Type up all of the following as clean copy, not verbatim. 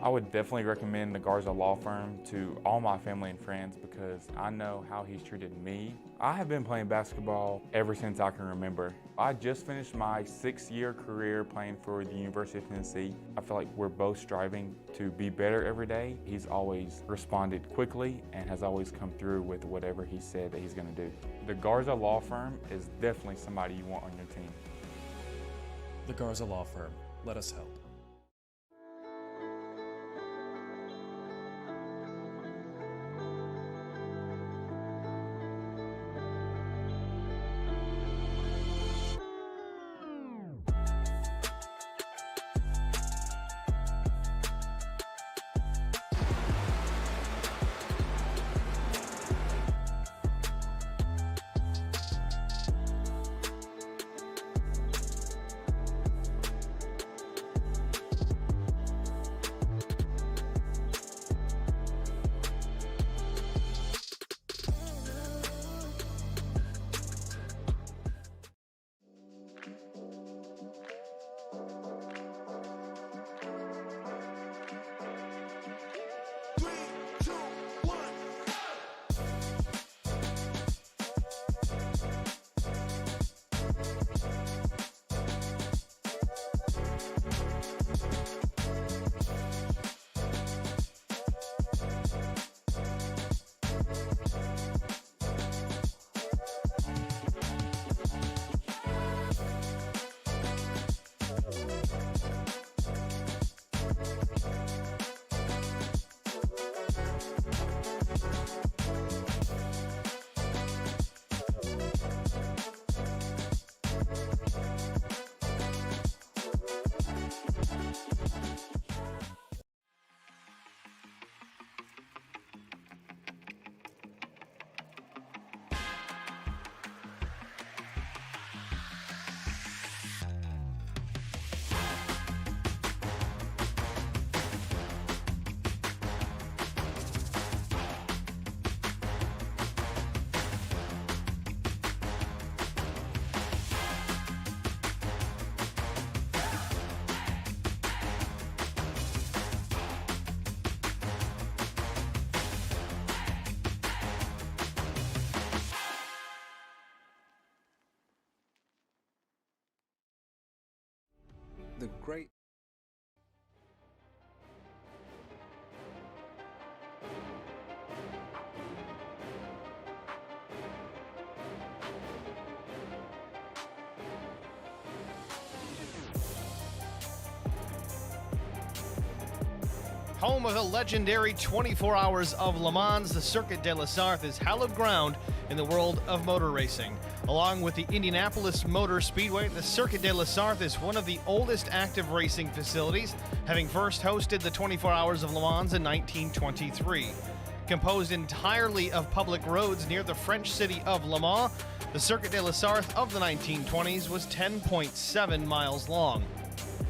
I would definitely recommend the Garza Law Firm to all my family and friends because I know how he's treated me. I have been playing basketball ever since I can remember. I just finished my 6-year career playing for the University of Tennessee. I feel like we're both striving to be better every day. He's always responded quickly and has always come through with whatever he said that he's going to do. The Garza Law Firm is definitely somebody you want on your team. The Garza Law Firm. Let us help. The great Home of the legendary 24 Hours of Le Mans, the Circuit de la Sarthe is hallowed ground in the world of motor racing. Along with the Indianapolis Motor Speedway, the Circuit de la Sarthe is one of the oldest active racing facilities, having first hosted the 24 Hours of Le Mans in 1923. Composed entirely of public roads near the French city of Le Mans, the Circuit de la Sarthe of the 1920s was 10.7 miles long.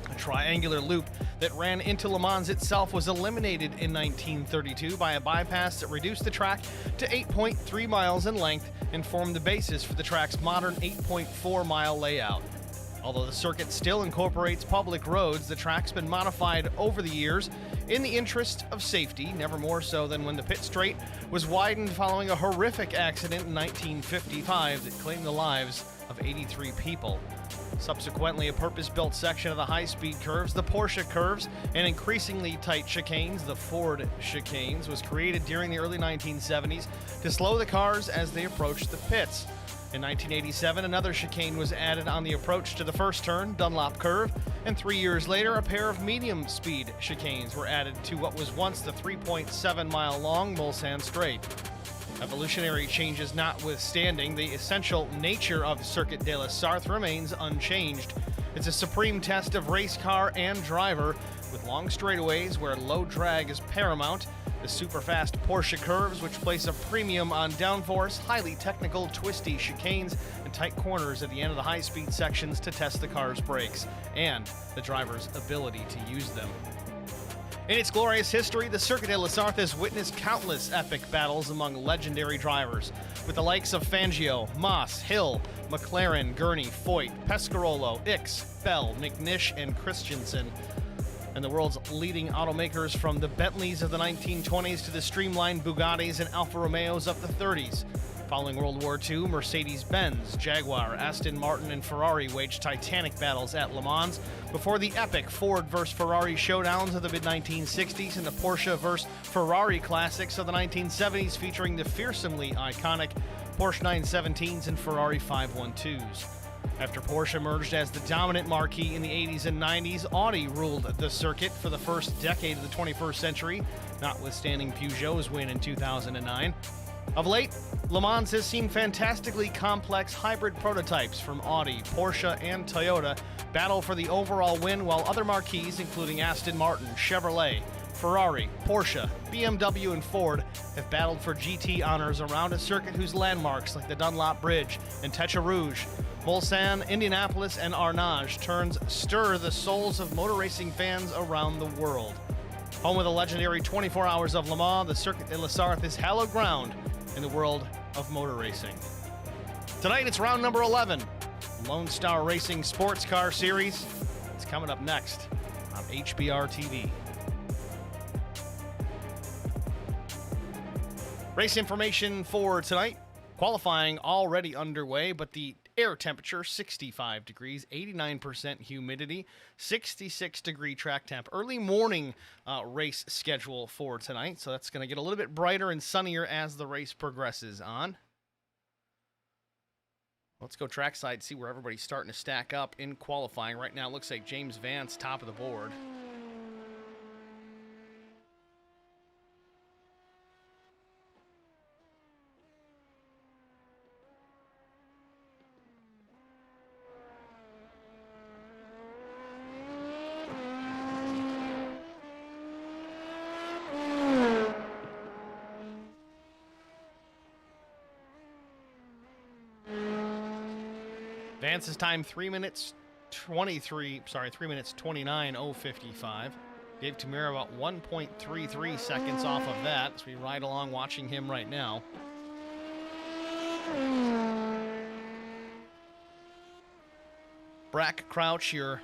A triangular loop that ran into Le Mans itself was eliminated in 1932 by a bypass that reduced the track to 8.3 miles in length and formed the basis for the track's modern 8.4-mile layout. Although the circuit still incorporates public roads, the track's been modified over the years in the interest of safety, never more so than when the pit straight was widened following a horrific accident in 1955 that claimed the lives of 83 people. Subsequently, a purpose-built section of the high-speed curves, the Porsche curves, and increasingly tight chicanes, the Ford chicanes, was created during the early 1970s to slow the cars as they approached the pits. In 1987, another chicane was added on the approach to the first turn, Dunlop Curve, and 3 years later, a pair of medium-speed chicanes were added to what was once the 3.7-mile-long Mulsanne Straight. Evolutionary changes notwithstanding, the essential nature of Circuit de la Sarthe remains unchanged. It's a supreme test of race car and driver, with long straightaways where low drag is paramount, the super-fast Porsche curves which place a premium on downforce, highly technical twisty chicanes, and tight corners at the end of the high-speed sections to test the car's brakes, and the driver's ability to use them. In its glorious history, the Circuit de la Sarthe has witnessed countless epic battles among legendary drivers, with the likes of Fangio, Moss, Hill, McLaren, Gurney, Foyt, Pescarolo, Ickx, Bell, McNish, and Christensen. and the world's leading automakers, from the Bentleys of the 1920s to the streamlined Bugattis and Alfa Romeos of the 30s. Following World War II, Mercedes-Benz, Jaguar, Aston Martin, and Ferrari waged titanic battles at Le Mans before the epic Ford vs. Ferrari showdowns of the mid-1960s and the Porsche vs. Ferrari classics of the 1970s, featuring the fearsomely iconic Porsche 917s and Ferrari 512s. After Porsche emerged as the dominant marquee in the 80s and 90s, Audi ruled the circuit for the first decade of the 21st century, notwithstanding Peugeot's win in 2009. Of late, Le Mans has seen fantastically complex hybrid prototypes from Audi, Porsche, and Toyota battle for the overall win, while other marquees, including Aston Martin, Chevrolet, Ferrari, Porsche, BMW, and Ford, have battled for GT honors around a circuit whose landmarks like the Dunlop Bridge and Techa Rouge, Mulsanne, Indianapolis, and Arnage turns stir the souls of motor racing fans around the world. Home of the legendary 24 Hours of Le Mans, the Circuit de la Sarthe is hallowed ground in the world of motor racing. Tonight it's round number 11, Lone Star Racing Sports Car Series. It's coming up next on HBR TV. Race information for tonight. Qualifying already underway, but the air temperature 65 degrees, 89% humidity, 66-degree track temp. Early morning race schedule for tonight, so that's going to get a little bit brighter and sunnier as the race progresses on. Let's go trackside, see where everybody's starting to stack up in qualifying. Right now it looks like James Vance top of the board. Vance's time 3 minutes 29:055. Dave Tamira about 1.33 seconds off of that as we ride along watching him right now. Brack Crouch, your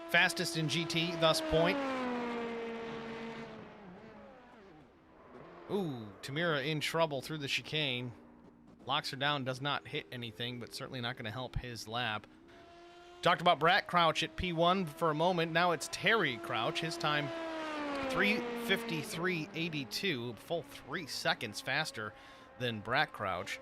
fastest in GT, thus point. Ooh, Tamira in trouble through the chicane. Locks her down, does not hit anything, but certainly not going to help his lap. Talked about Brack Crouch at P1 for a moment. Now it's Terry Crouch. His time 3:53.82, full 3 seconds faster than Brack Crouch.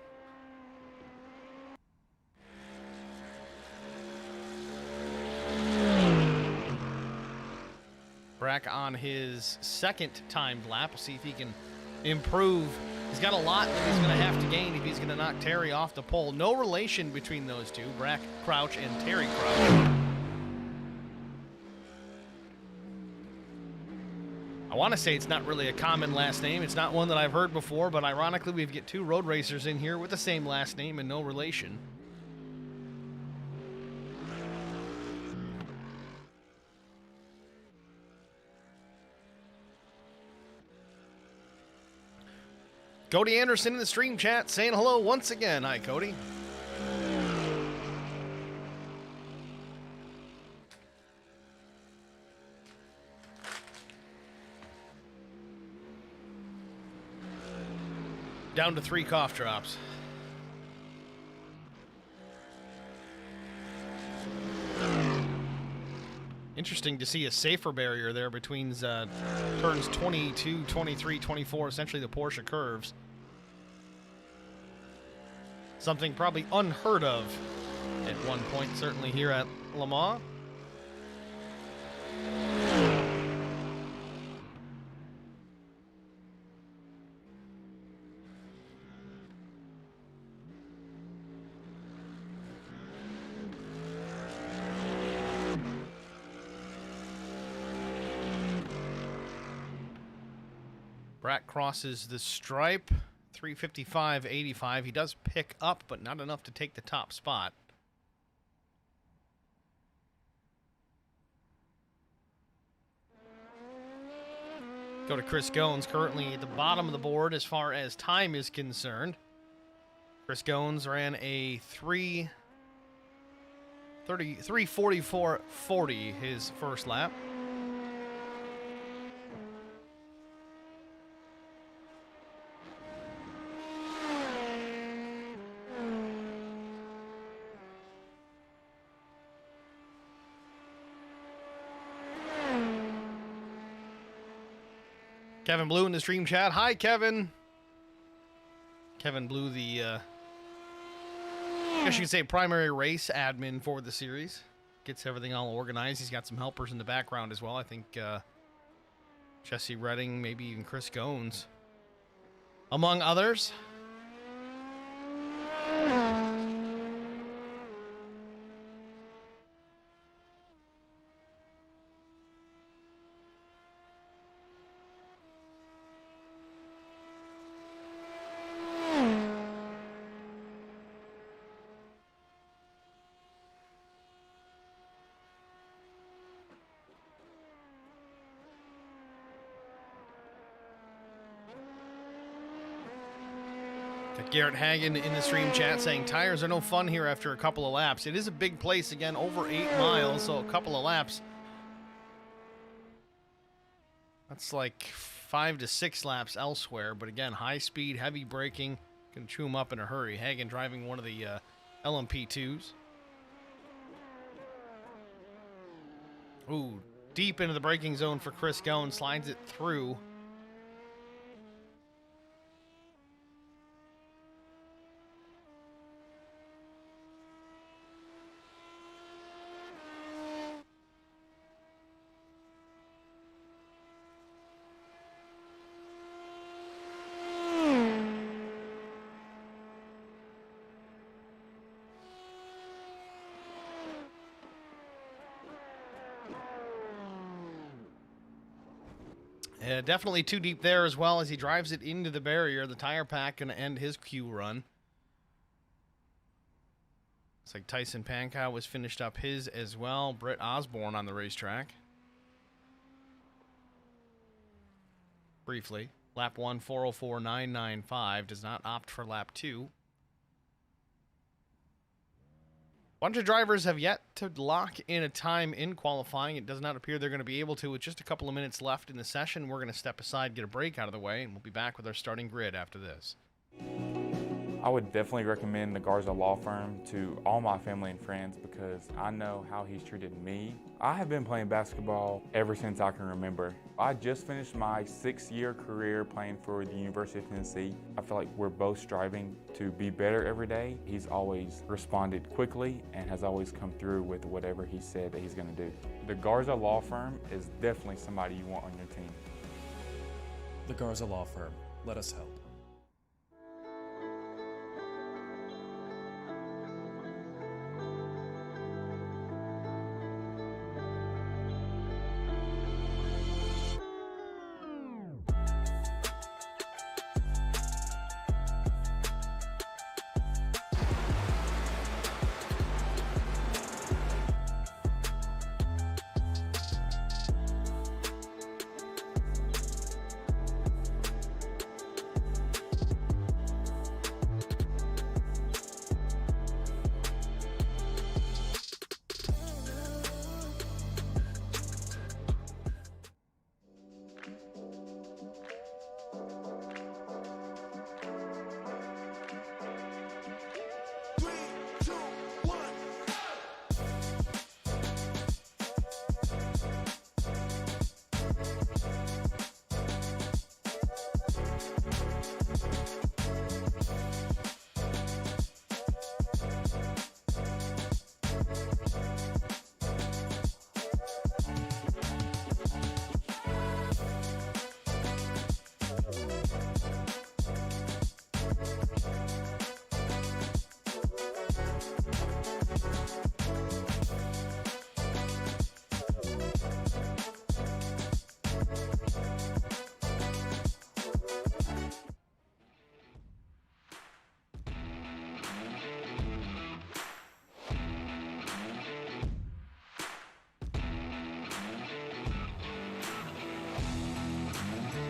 Brack on his second timed lap. We'll see if he can improve. He's got a lot that he's going to have to gain if he's going to knock Terry off the pole. No relation between those two, Brack Crouch and Terry Crouch. I want to say it's not really a common last name. It's not one that I've heard before, but ironically, we get two road racers in here with the same last name and no relation. Cody Anderson in the stream chat saying hello once again. Hi, Cody. Down to 3 cough drops. Interesting to see a safer barrier there between turns 22, 23, 24, essentially the Porsche curves. Something probably unheard of at one point, certainly here at Le Mans. Brack crosses the stripe, 3:55.85. He does pick up, but not enough to take the top spot. Go to Chris Goins, currently at the bottom of the board as far as time is concerned. Chris Goins ran a 3:44.40 his first lap. Kevin Blue in the stream chat. Hi, Kevin. Kevin Blue, the, I guess you could say primary race admin for the series. Gets everything all organized. He's got some helpers in the background as well. I think Jesse Redding, maybe even Chris Gones, among others. Garrett Hagen in the stream chat saying tires are no fun here after a couple of laps. It is a big place, again, over 8 miles, so a couple of laps. That's like 5 to 6 laps elsewhere, but again, high speed, heavy braking, can chew them up in a hurry. Hagen driving one of the LMP2s. Ooh, deep into the braking zone for Chris Gones, slides it through. Definitely too deep there as well as he drives it into the barrier. The tire pack going to end his Q run. Looks like Tyson Pankow was finished up his as well. Britt Osborne on the racetrack. Briefly. Lap 1, 4:04.995. Does not opt for lap 2. Bunch of drivers have yet to lock in a time in qualifying. It does not appear they're going to be able to. With just a couple of minutes left in the session, we're going to step aside, get a break out of the way, and we'll be back with our starting grid after this. I would definitely recommend the Garza Law Firm to all my family and friends because I know how he's treated me. I have been playing basketball ever since I can remember. I just finished my 6-year career playing for the University of Tennessee. I feel like we're both striving to be better every day. He's always responded quickly and has always come through with whatever he said that he's going to do. The Garza Law Firm is definitely somebody you want on your team. The Garza Law Firm. Let us help.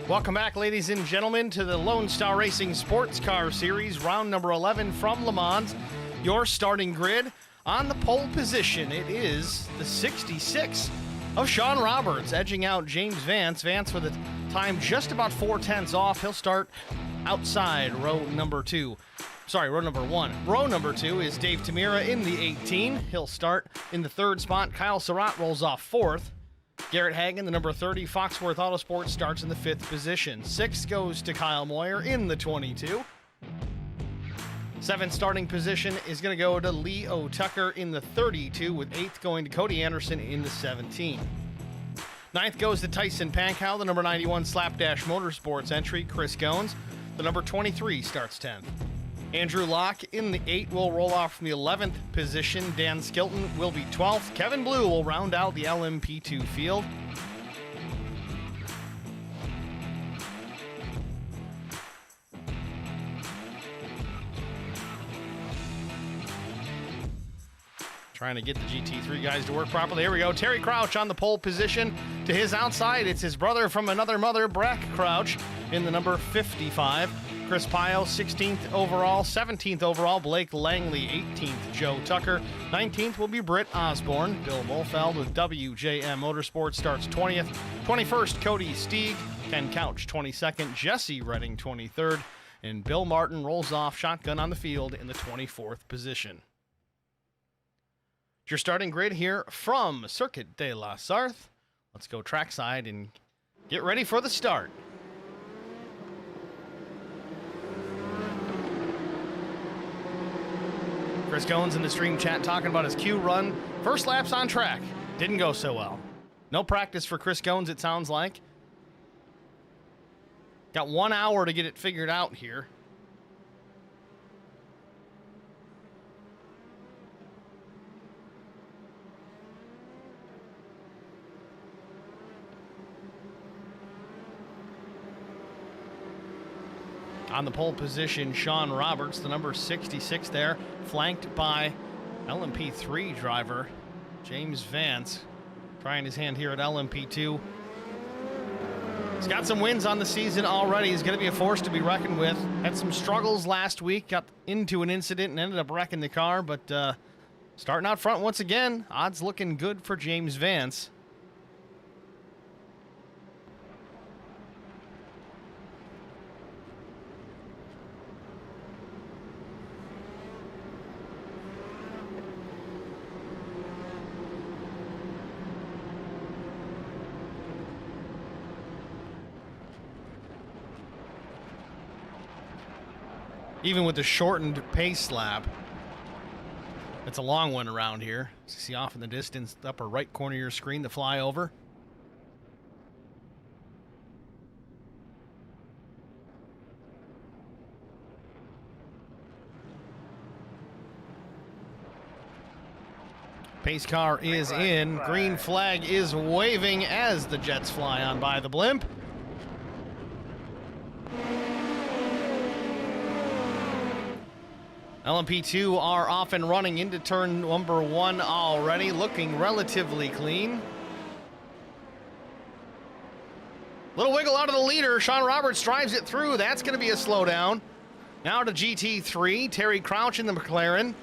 Welcome back, ladies and gentlemen, to the Lone Star Racing Sports Car Series, round number 11 from Le Mans. Your starting grid on the pole position. It is the 66 of Sean Roberts, edging out James Vance. Vance with a time just about 4/10 off. He'll start outside row number 2. Sorry, row number 1. Row number 2 is Dave Tamira in the 18. He'll start in the 3rd spot. Kyle Surratt rolls off 4th. Garrett Hagen, the number 30 Foxworth Autosport, starts in the 5th position. 6th goes to Kyle Moyer in the 22. 7th starting position is going to go to Leo Tucker in the 32, with 8th going to Cody Anderson in the 17. 9th goes to Tyson Pankow, the number 91 Slapdash Motorsports entry. Chris Goins, the number 23, starts 10th. Andrew Locke in the 8 will roll off from the 11th position. Dan Skilton will be 12th. Kevin Blue will round out the LMP2 field. Trying to get the GT3 guys to work properly. Here we go. Terry Crouch on the pole position. To his outside, it's his brother from another mother, Brack Crouch, in the number 55. Chris Pio, 16th overall. 17th overall, Blake Langley. 18th, Joe Tucker. 19th will be Britt Osborne. Bill Molfeld with WJM Motorsports starts 20th. 21st, Cody Steeg. Ken Couch, 22nd. Jesse Redding, 23rd. And Bill Martin rolls off shotgun on the field in the 24th position. Your starting grid here from Circuit de la Sarthe. Let's go trackside and get ready for the start. Chris Goins in the stream chat talking about his Q run. First laps on track. Didn't go so well. No practice for Chris Goins, it sounds like. Got 1 hour to get it figured out here. On the pole position, Sean Roberts, the number 66 there, flanked by LMP3 driver James Vance, trying his hand here at LMP2. He's got some wins on the season already. He's going to be a force to be reckoned with. Had some struggles last week, got into an incident and ended up wrecking the car, but starting out front once again, odds looking good for James Vance. Even with the shortened pace lap, it's a long one around here. You see off in the distance, the upper right corner of your screen, the flyover. Pace car is in. Green flag is waving as the Jets fly on by the blimp. LMP2 are off and running into turn number 1 already, looking relatively clean. Little wiggle out of the leader. Sean Roberts drives it through. That's going to be a slowdown. Now to GT3. Terry Crouch in the McLaren.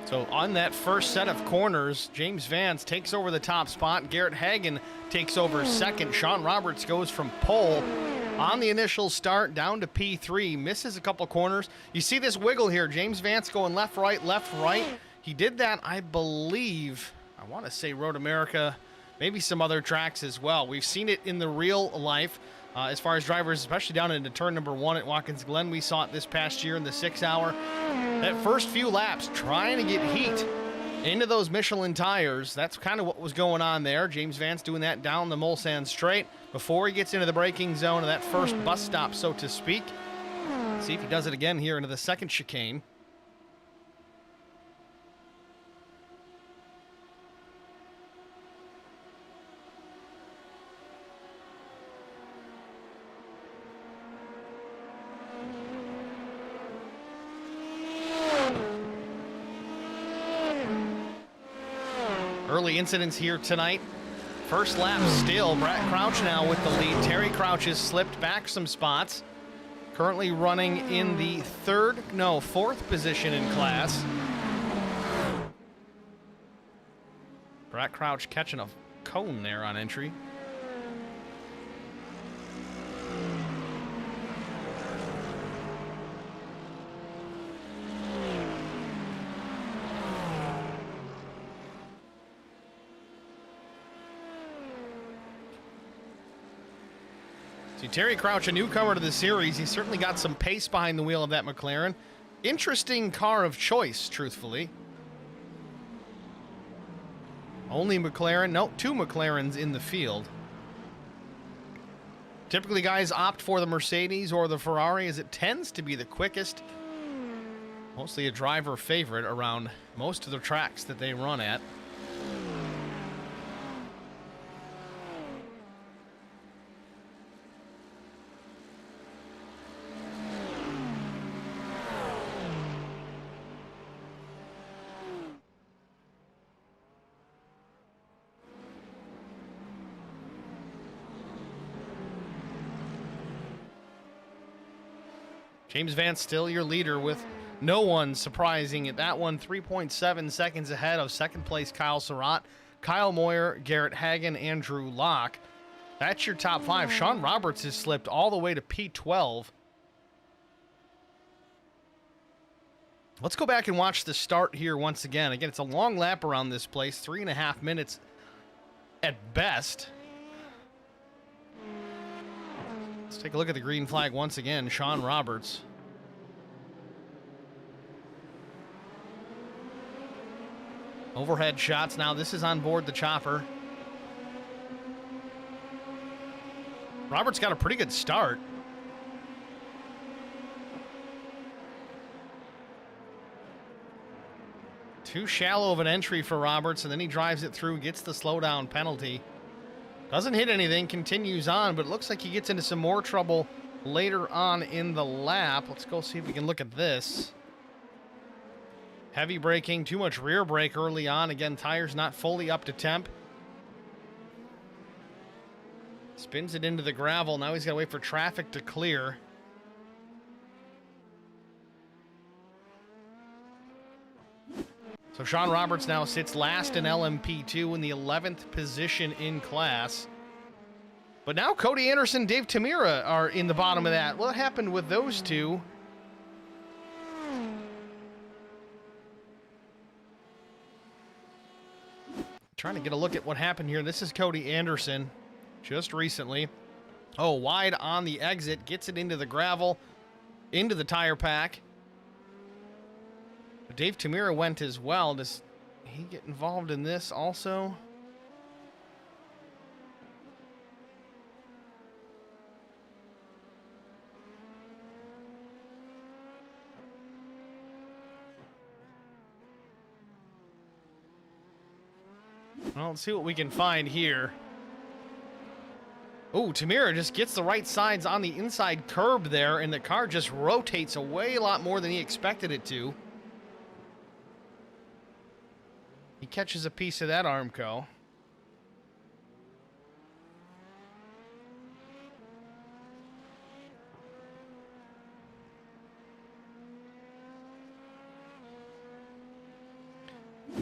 So on that first set of corners, James Vance takes over the top spot. Garrett Hagen takes over second. Sean Roberts goes from pole on the initial start down to P3. Misses a couple corners. You see this wiggle here. James Vance going left, right, left, right. He did that, I believe, I want to say Road America, maybe some other tracks as well. We've seen it in the real life. As far as drivers, especially down into turn number 1 at Watkins Glen. We saw it this past year in the 6 hour. That first few laps, trying to get heat into those Michelin tires. That's kind of what was going on there. James Vance doing that down the Mulsanne straight before he gets into the braking zone of that first bus stop, so to speak. See if he does it again here into the second chicane. Early incidents here tonight. First lap still. Brett Crouch now with the lead. Terry Crouch has slipped back some spots. Currently running in the fourth position in class. Brett Crouch catching a cone there on entry. See, Terry Crouch, a newcomer to the series. He's certainly got some pace behind the wheel of that McLaren. Interesting car of choice, truthfully. Only McLaren, no, 2 McLarens in the field. Typically, guys opt for the Mercedes or the Ferrari as it tends to be the quickest. Mostly a driver favorite around most of the tracks that they run at. James Vance still your leader with no one surprising at that one. 3.7 seconds ahead of second place Kyle Surratt, Kyle Moyer, Garrett Hagan, Andrew Locke. That's your top 5. Sean Roberts has slipped all the way to P12. Let's go back and watch the start here once again. Again, it's a long lap around this place, 3.5 minutes at best. Let's take a look at the green flag once again. Sean Roberts. Overhead shots now. This is on board the chopper. Roberts got a pretty good start. Too shallow of an entry for Roberts, and then he drives it through, gets the slowdown penalty. Doesn't hit anything, continues on, but it looks like he gets into some more trouble later on in the lap. Let's go see if we can look at this. Heavy braking, too much rear brake early on. Again, tires not fully up to temp. Spins it into the gravel. Now he's got to wait for traffic to clear. So Sean Roberts now sits last in LMP2 in the 11th position in class. But now Cody Anderson, Dave Tamira are in the bottom of that. What happened with those two? Trying to get a look at what happened here. This is Cody Anderson just recently. Oh, wide on the exit. Gets it into the gravel, into the tire pack. Dave Tamira went as well. Does he get involved in this also? Well, let's see what we can find here. Oh, Tamira just gets the right sides on the inside curb there, and the car just rotates away a lot more than he expected it to. He catches a piece of that Armco.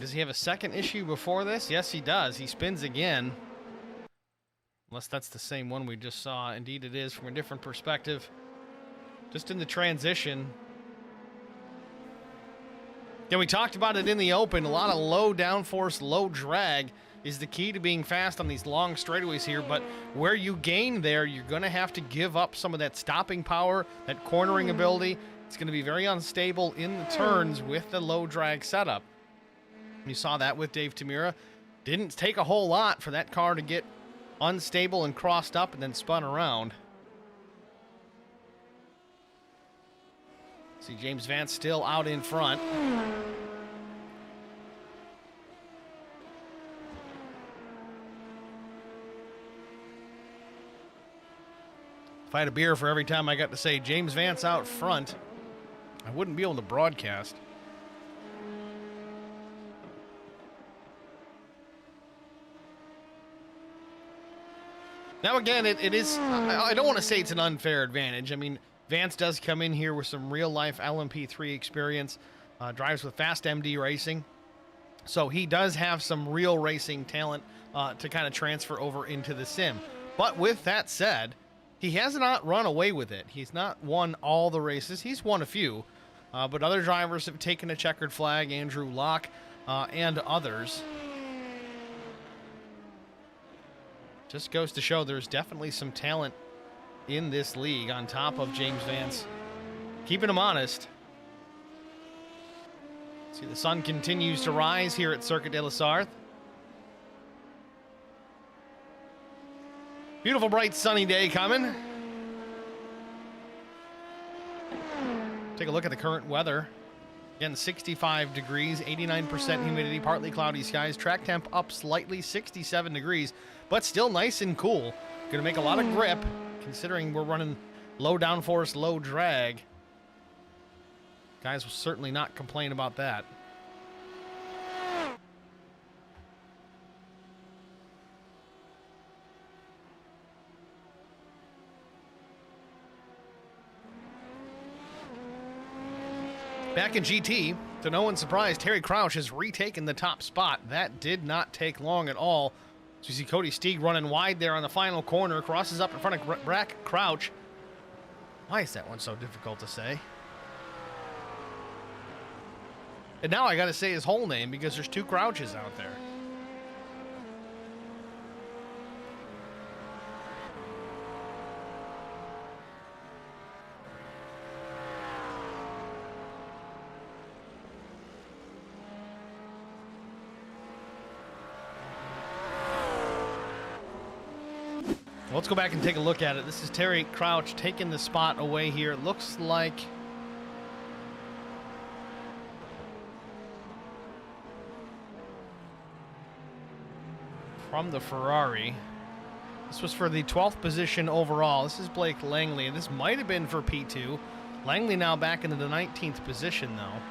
Does he have a second issue before this? Yes, he does. He spins again. Unless that's the same one we just saw. Indeed, it is from a different perspective. Just in the transition. Yeah, we talked about it in the open. A lot of low downforce, low drag is the key to being fast on these long straightaways here. But where you gain there, you're going to have to give up some of that stopping power, that cornering ability. It's going to be very unstable in the turns with the low drag setup. You saw that with Dave Tamira. Didn't take a whole lot for that car to get unstable and crossed up and then spun around. See James Vance still out in front. If I had a beer for every time I got to say James Vance out front, I wouldn't be able to broadcast. Now, again, it is, I don't want to say it's an unfair advantage. I mean, Vance does come in here with some real-life LMP3 experience, drives with Fast MD Racing. So he does have some real racing talent to kind of transfer over into the sim. But with that said, he has not run away with it. He's not won all the races. He's won a few. But other drivers have taken a checkered flag, Andrew Locke and others. Just goes to show there's definitely some talent in this league on top of James Vance. Keeping him honest. See, the sun continues to rise here at Circuit de la Sarthe. Beautiful, bright, sunny day coming. Take a look at the current weather. Again, 65 degrees, 89% humidity, partly cloudy skies. Track temp up slightly, 67 degrees, but still nice and cool. Going to make a lot of grip, considering we're running low downforce, low drag. Guys will certainly not complain about that. Back in GT, to no one's surprise, Terry Crouch has retaken the top spot. That did not take long at all. So you see Cody Steeg running wide there on the final corner, crosses up in front of Brack Crouch. Why is that one so difficult to say? And now I got to say his whole name because there's two Crouches out there. Let's go back and take a look at it. This is Terry Crouch taking the spot away here. It looks like from the Ferrari. This was for the 12th position overall. This is Blake Langley, and this might have been for P2. Langley now back into the 19th position, though.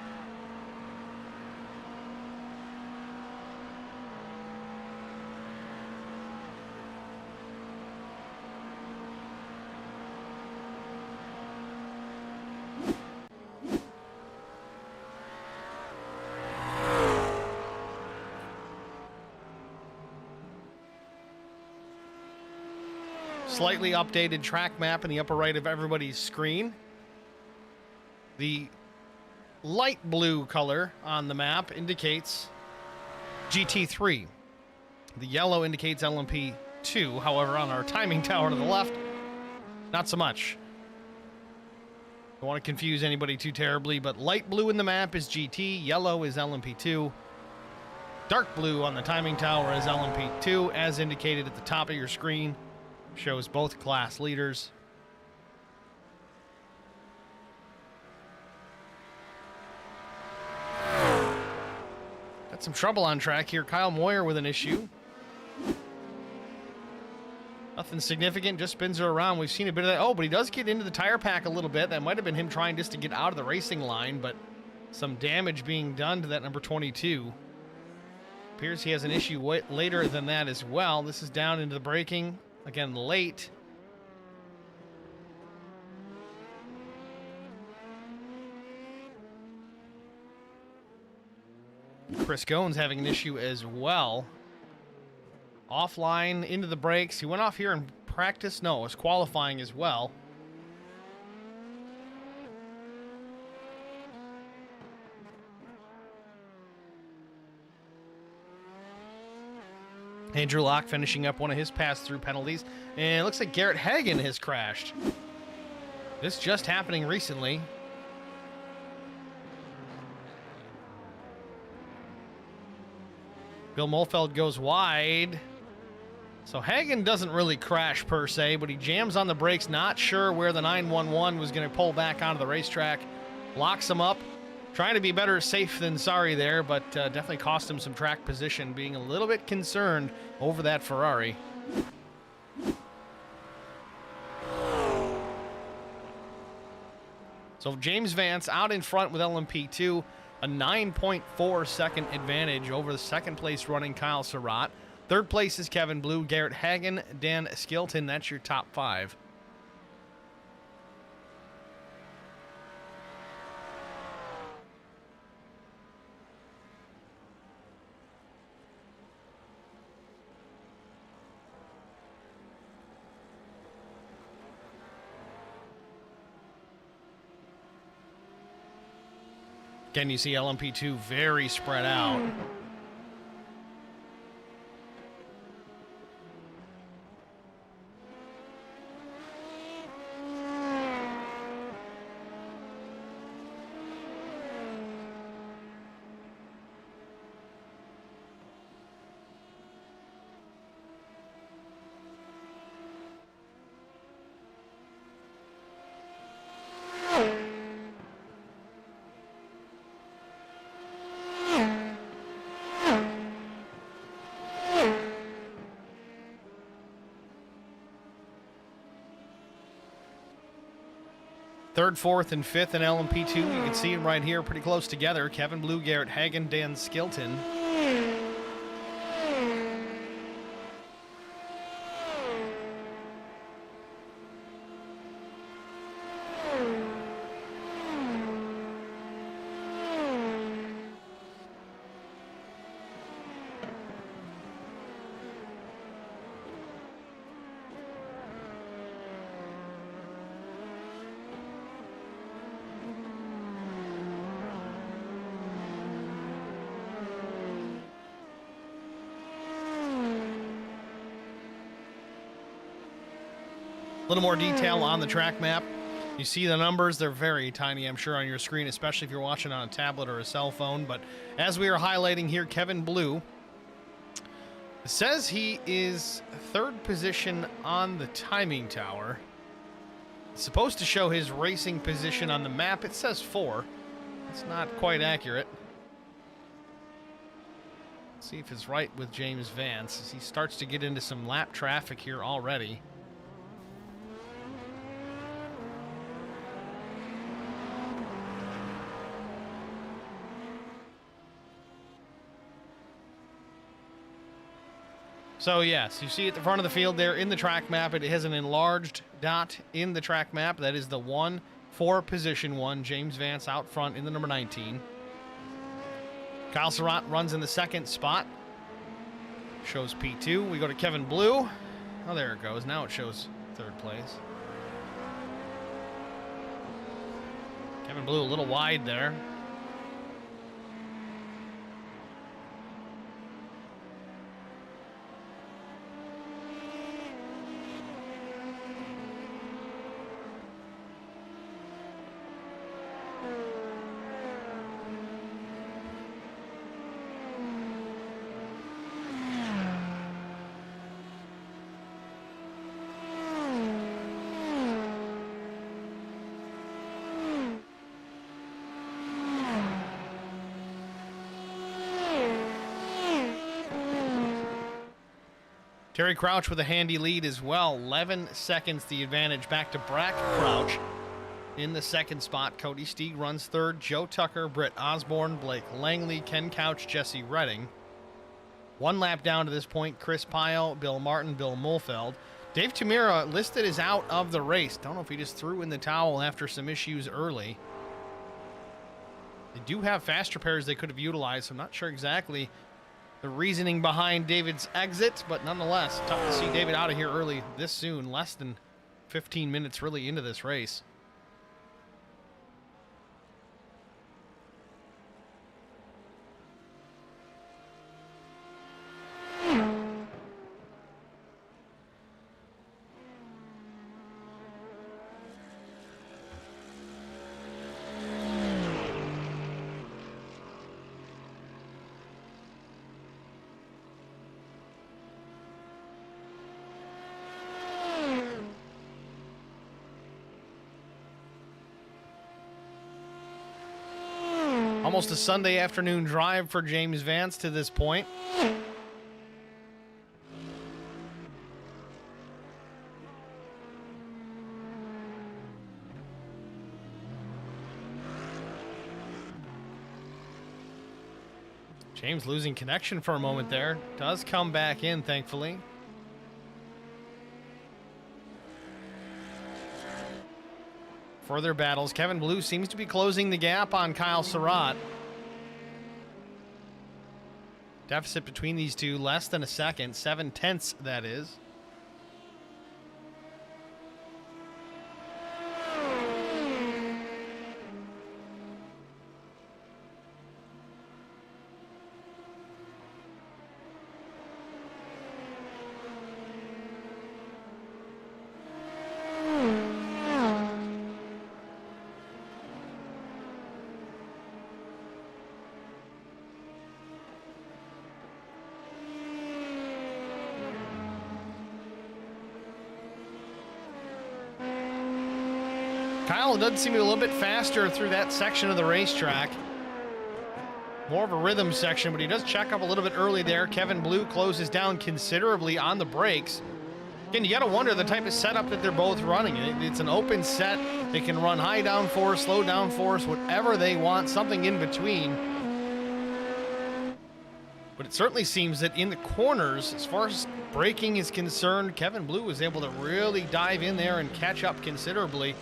Slightly updated track map in the upper right of everybody's screen. The light blue color on the map indicates GT3. The yellow indicates LMP2. However, on our timing tower to the left, not so much. Don't want to confuse anybody too terribly, but light blue in the map is GT, yellow is LMP2. Dark blue on the timing tower is LMP2, as indicated at the top of your screen. Shows both class leaders. Got some trouble on track here. Kyle Moyer with an issue. Nothing significant, just spins her around. We've seen a bit of that. Oh, but he does get into the tire pack a little bit. That might have been him trying just to get out of the racing line, but some damage being done to that number 22. Appears he has an issue later than that as well. This is down into the braking. Again, late. Chris Goins having an issue as well. Offline into the brakes. He went off here in practice. No, it was qualifying as well. Andrew Locke finishing up one of his pass-through penalties. And it looks like Garrett Hagen has crashed. This just happening recently. Bill Molfeld goes wide. So Hagen doesn't really crash per se, but he jams on the brakes, not sure where the 911 was going to pull back onto the racetrack. Locks him up. Trying to be better safe than sorry there, but definitely cost him some track position, being a little bit concerned over that Ferrari. So James Vance out in front with LMP2, a 9.4 second advantage over the second place running Kyle Surratt. Third place is Kevin Blue, Garrett Hagen, Dan Skilton. That's your top five. Again, you see LMP2 very spread out. Third, fourth, and fifth in LMP2. You can see them right here pretty close together. Kevin Blue, Garrett Hagen, Dan Skilton. A little more detail on the track map. You see the numbers, they're very tiny, I'm sure, on your screen, especially if you're watching on a tablet or a cell phone. But as we are highlighting here, Kevin Blue, it says he is third position on the timing tower. It's supposed to show his racing position on the map. It says 4. It's not quite accurate. Let's see if it's right with James Vance as he starts to get into some lap traffic here already. So yes, you see at the front of the field there in the track map, it has an enlarged dot in the track map. That is the 1 for position 1. James Vance out front in the number 19. Kyle Surratt runs in the second spot. Shows P2. We go to Kevin Blue. Oh, there it goes. Now it shows third place. Kevin Blue a little wide there. Terry Crouch with a handy lead as well. 11 seconds the advantage back to Brack Crouch in the second spot. Cody Steeg runs third. Joe Tucker, Britt Osborne, Blake Langley, Ken Couch, Jesse Redding. One lap down to this point, Chris Pyle, Bill Martin, Bill Mulfeld. Dave Tamira listed as out of the race. Don't know if he just threw in the towel after some issues early. They do have fast repairs they could have utilized, so I'm not sure exactly the reasoning behind David's exit, but nonetheless, tough to see David out of here early this soon, less than 15 minutes really into this race. Almost a Sunday afternoon drive for James Vance to this point. James losing connection for a moment there. Does come back in, thankfully. Further battles. Kevin Blue seems to be closing the gap on Kyle Surratt. Deficit between these two, less than a second. 7/10, that is. Kyle does seem to be a little bit faster through that section of the racetrack. More of a rhythm section, but he does check up a little bit early there. Kevin Blue closes down considerably on the brakes. Again, you got to wonder the type of setup that they're both running. It's an open set. They can run high downforce, slow downforce, whatever they want, something in between. But it certainly seems that in the corners, as far as braking is concerned, Kevin Blue was able to really dive in there and catch up considerably.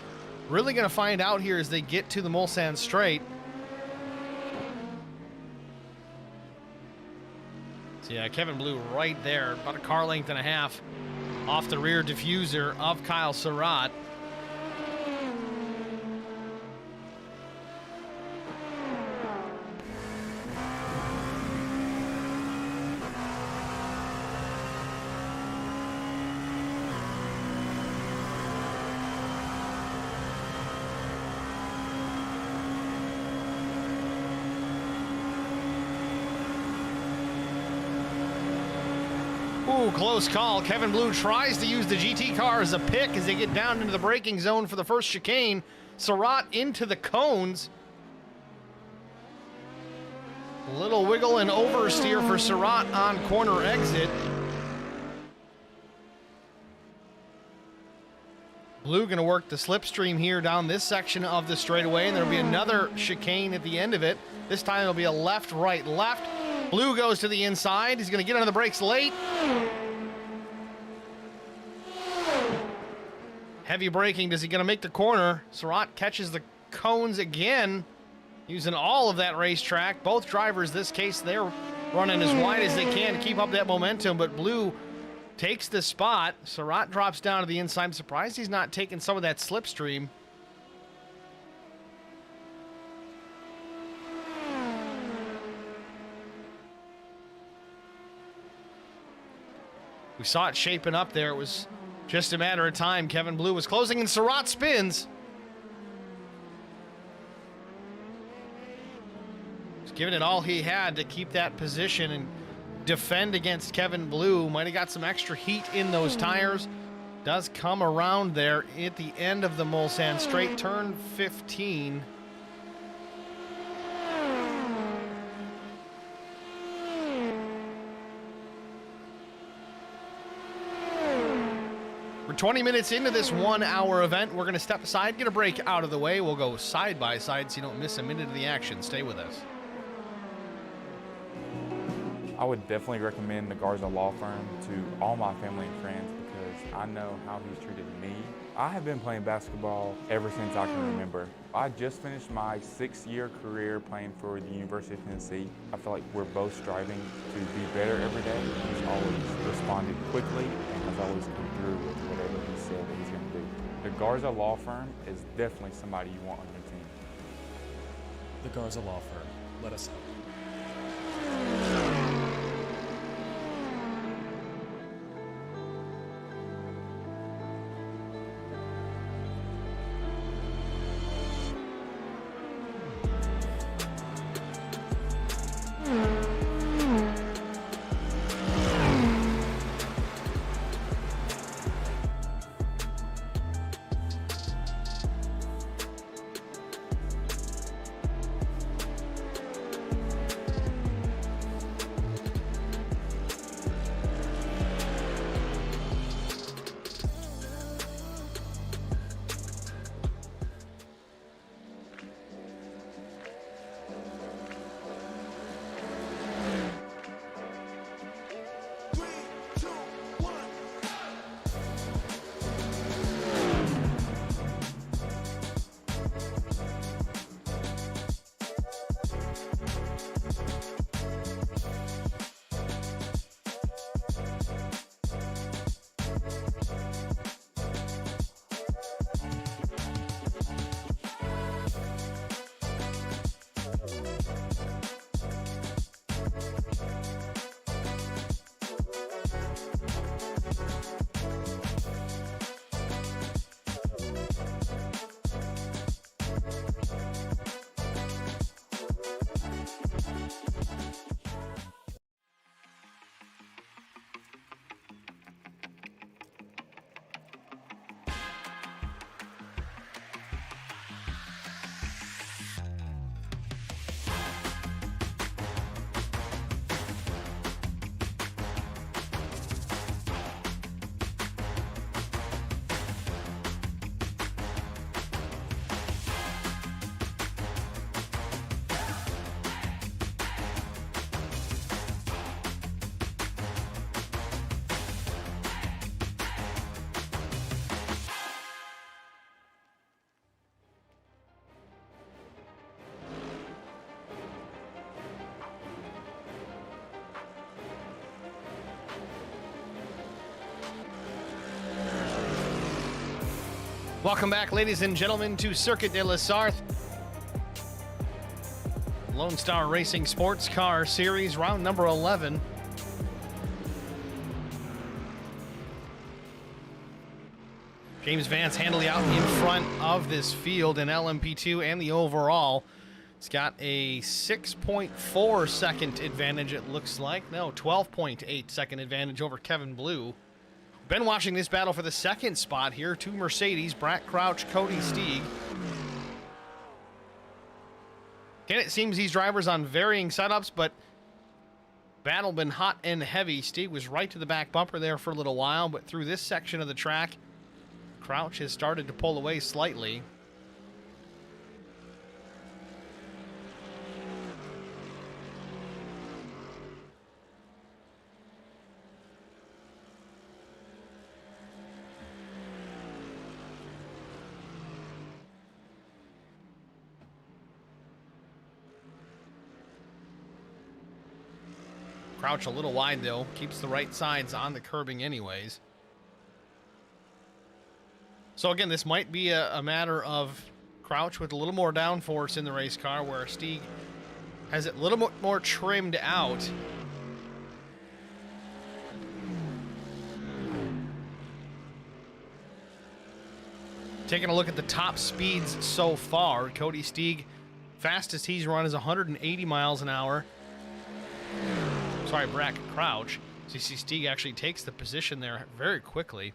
Really going to find out here as they get to the Mulsanne Straight. So yeah, Kevin Blue right there, about a car length and a half off the rear diffuser of Kyle Surratt. Ooh, close call. Kevin Blue tries to use the GT car as a pick as they get down into the braking zone for the first chicane. Surratt into the cones. A little wiggle and oversteer for Surratt on corner exit. Blue going to work the slipstream here down this section of the straightaway, and there'll be another chicane at the end of it. This time it'll be a left, right, left. Blue goes to the inside. He's going to get under the brakes late. Heavy braking. Does he going to make the corner? Surratt catches the cones again, using all of that racetrack. Both drivers, this case, they're running as wide as they can to keep up that momentum, but Blue takes the spot. Surratt drops down to the inside. I'm surprised he's not taking some of that slipstream. We saw it shaping up there. It was just a matter of time. Kevin Blue was closing and Surratt spins. He's giving it all he had to keep that position and defend against Kevin Blue. Might have got some extra heat in those tires. Does come around there at the end of the Mulsanne Straight, turn 15. We're 20 minutes into this 1 hour event. We're going to step aside, get a break out of the way. We'll go side by side so you don't miss a minute of the action. Stay with us. I would definitely recommend the Garza Law Firm to all my family and friends because I know how he's treated me. I have been playing basketball ever since I can remember. I just finished my 6-year career playing for the University of Tennessee. I feel like we're both striving to be better every day. He's always responded quickly and has always come through with whatever he said that he's going to do. The Garza Law Firm is definitely somebody you want on your team. The Garza Law Firm. Let us help. Welcome back, ladies and gentlemen, to Circuit de la Sarthe. Lone Star Racing Sports Car Series, round number 11. James Vance handily out in front of this field in LMP2 and the overall. It's got a 6.4 second advantage, it looks like. No, 12.8 second advantage over Kevin Blue. Been watching this battle for the second spot here. Two Mercedes, Brett Crouch, Cody Steeg. Again, it seems these drivers on varying setups, but battle been hot and heavy. Steeg was right to the back bumper there for a little while, but through this section of the track, Crouch has started to pull away slightly. Crouch a little wide though, keeps the right sides on the curbing anyways. So again, this might be a matter of Crouch with a little more downforce in the race car, where Steeg has it a little bit more trimmed out. Taking a look at the top speeds so far, Cody Steeg, fastest he's run is 180 miles an hour. Sorry, Brett Crouch. So you see Steeg actually takes the position there very quickly.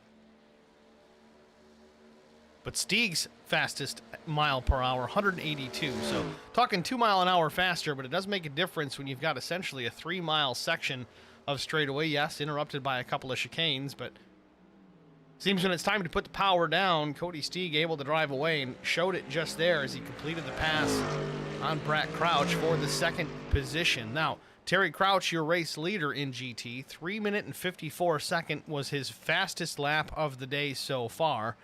But Steeg's fastest mile per hour, 182. So talking 2 mile an hour faster, but it does make a difference when you've got essentially a 3 mile section of straightaway. Yes, interrupted by a couple of chicanes, but seems when it's time to put the power down, Cody Steeg able to drive away and showed it just there as he completed the pass on Brett Crouch for the second position. Now, Terry Crouch, your race leader in GT, 3 minute and 54 second was his fastest lap of the day so far.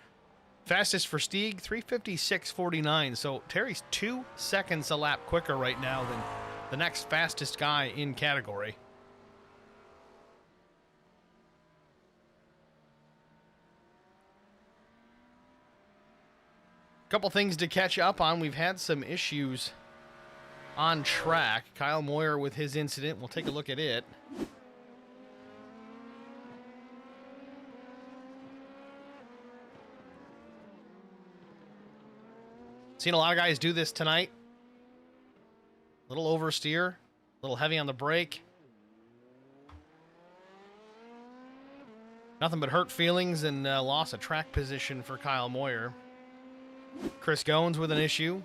Fastest for Steeg, 3:56.49. So Terry's 2 seconds a lap quicker right now than the next fastest guy in category. Couple things to catch up on. We've had some issues on track. Kyle Moyer with his incident. We'll take a look at it. Seen a lot of guys do this tonight. Little oversteer, a little heavy on the brake. Nothing but hurt feelings and loss of track position for Kyle Moyer. Chris Goins with an issue.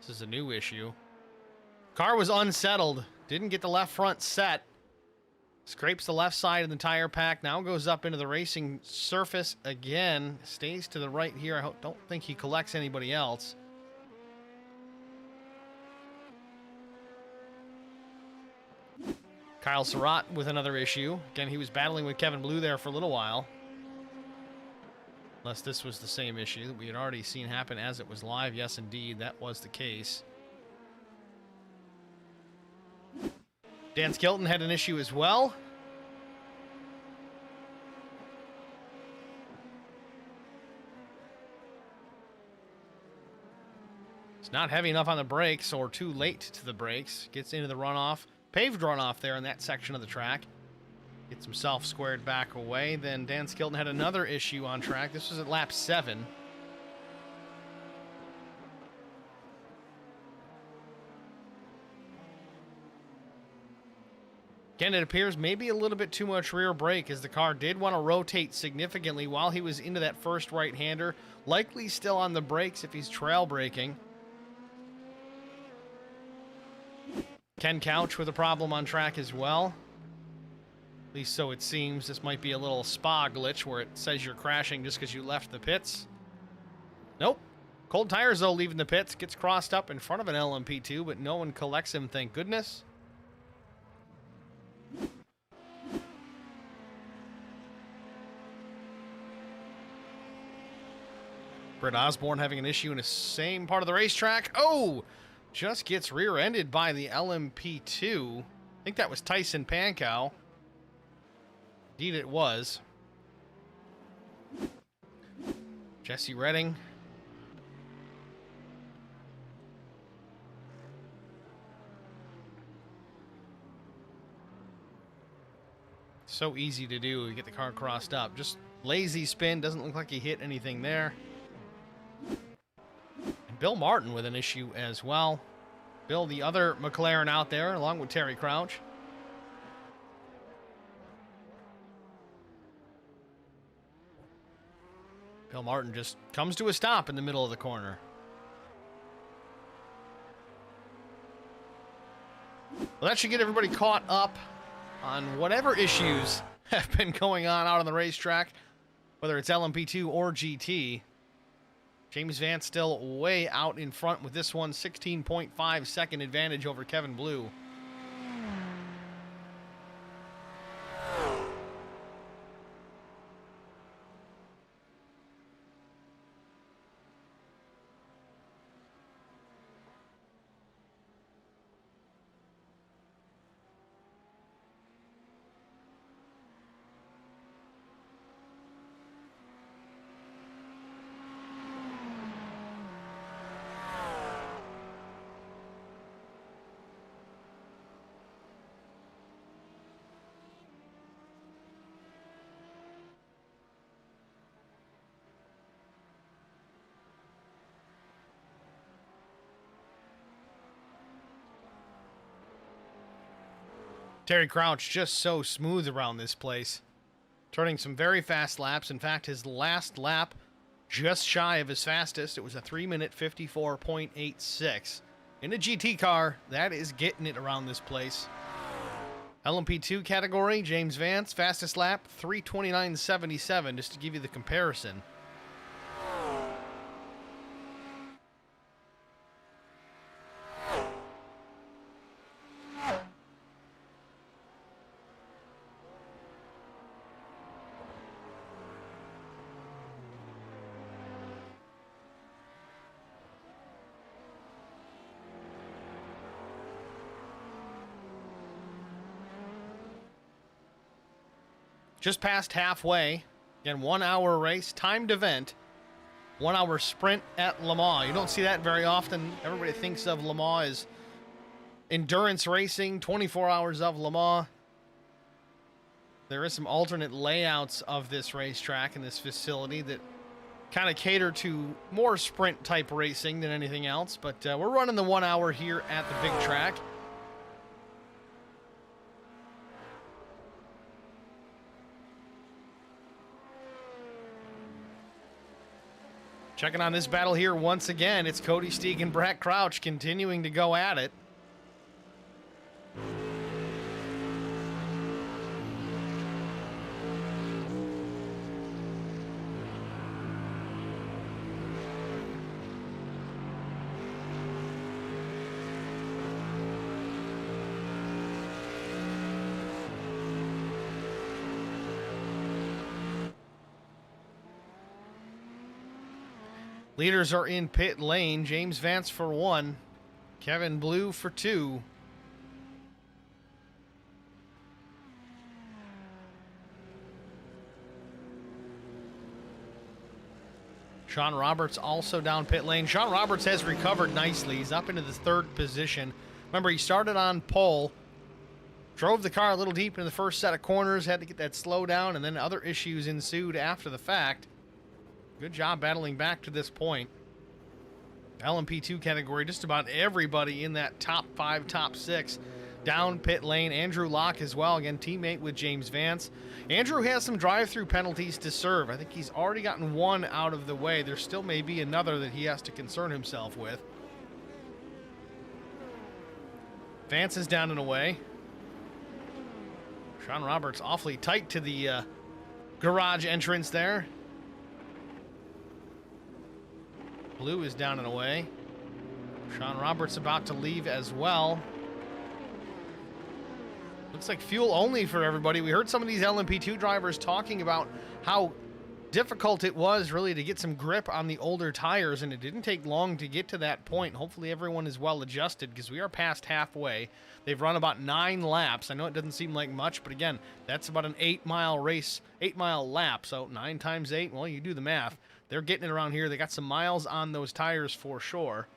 This is a new issue. Car was unsettled. Didn't get the left front set. Scrapes the left side of the tire pack. Now goes up into the racing surface again. Stays to the right here. I don't think he collects anybody else. Kyle Surratt with another issue. Again, he was battling with Kevin Blue there for a little while. Unless this was the same issue that we had already seen happen as it was live. Yes, indeed, that was the case. Dan Skilton had an issue as well. It's not heavy enough on the brakes or too late to the brakes. Gets into the runoff. Paved runoff there in that section of the track. Gets himself squared back away. Then Dan Skilton had another issue on track. This was at lap 7. Again, it appears maybe a little bit too much rear brake as the car did want to rotate significantly while he was into that first right-hander. Likely still on the brakes if he's trail braking. Ken Couch with a problem on track as well. At least so it seems. This might be a little spa glitch where it says you're crashing just because you left the pits. Nope. Cold tires, though, leaving the pits. Gets crossed up in front of an LMP2, but no one collects him, thank goodness. Britt Osborne having an issue in the same part of the racetrack. Oh! Just gets rear-ended by the LMP2. I think that was Tyson Pankow. Indeed it was. Jesse Redding. So easy to do. You get the car crossed up. Just lazy spin. Doesn't look like he hit anything there. And Bill Martin with an issue as well. Bill, the other McLaren out there, along with Terry Crouch. Bill Martin just comes to a stop in the middle of the corner. Well, that should get everybody caught up on whatever issues have been going on out on the racetrack, whether it's LMP2 or GT. James Vance still way out in front with this one, 16.5 second advantage over Kevin Blue. Terry Crouch just so smooth around this place, turning some very fast laps. In fact, his last lap just shy of his fastest. It was a 3-minute 54.86. In a GT car, that is getting it around this place. LMP2 category, James Vance, fastest lap, 3:29.77, just to give you the comparison. Just past halfway. Again, 1 hour race, timed event. 1 hour sprint at Le Mans. You don't see that very often. Everybody thinks of Le Mans as endurance racing, 24 hours of Le Mans. There is some alternate layouts of this racetrack and this facility that kind of cater to more sprint type racing than anything else. But we're running the 1 hour here at the big track. Checking on this battle here once again, it's Cody Steeg and Brett Crouch continuing to go at it. Leaders are in pit lane. James Vance for 1. Kevin Blue for 2. Sean Roberts also down pit lane. Sean Roberts has recovered nicely. He's up into the 3rd position. Remember, he started on pole, drove the car a little deep in the first set of corners, had to get that slow down, and then other issues ensued after the fact. Good job battling back to this point. LMP2 category, just about everybody in that top 5, top 6 down pit lane. Andrew Locke as well, again, teammate with James Vance. Andrew has some drive-through penalties to serve. I think he's already gotten 1 out of the way. There still may be another that he has to concern himself with. Vance is down and away. Sean Roberts awfully tight to the garage entrance there. Blue is down and away. Sean Roberts about to leave as well. Looks like fuel only for everybody. We heard some of these LMP2 drivers talking about how difficult it was really to get some grip on the older tires, and it didn't take long to get to that point. Hopefully everyone is well adjusted because we are past halfway. They've run about 9 laps. I know it doesn't seem like much, but again, that's about an 8-mile race, 8-mile lap. So 9 times 8, well, you do the math. they're getting it around here. They got some miles on those tires for sure.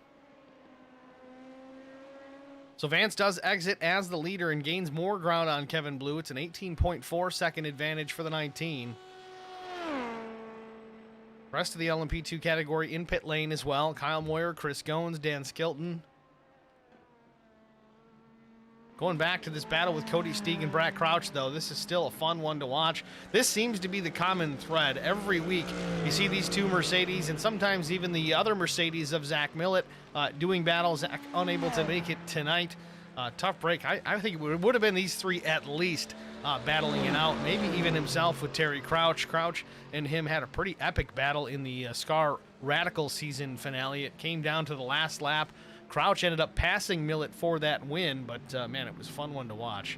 So Vance does exit as the leader and gains more ground on Kevin Blue. It's an 18.4 second advantage for the 19. Rest of the LMP2 category in pit lane as well. Kyle Moyer, Chris Goins, Dan Skilton. Going back to this battle with Cody Steeg and Brad Crouch, though, this is still a fun one to watch. This seems to be the common thread. Every week you see these two Mercedes and sometimes even the other Mercedes of Zach Millett doing battle. Zach unable to make it tonight. Tough break. I think it would have been these three at least battling it out. Maybe even himself with Terry Crouch. Crouch and him had a pretty epic battle in the SCAR Radical season finale. It came down to the last lap. Crouch ended up passing Millett for that win, but man, it was a fun one to watch.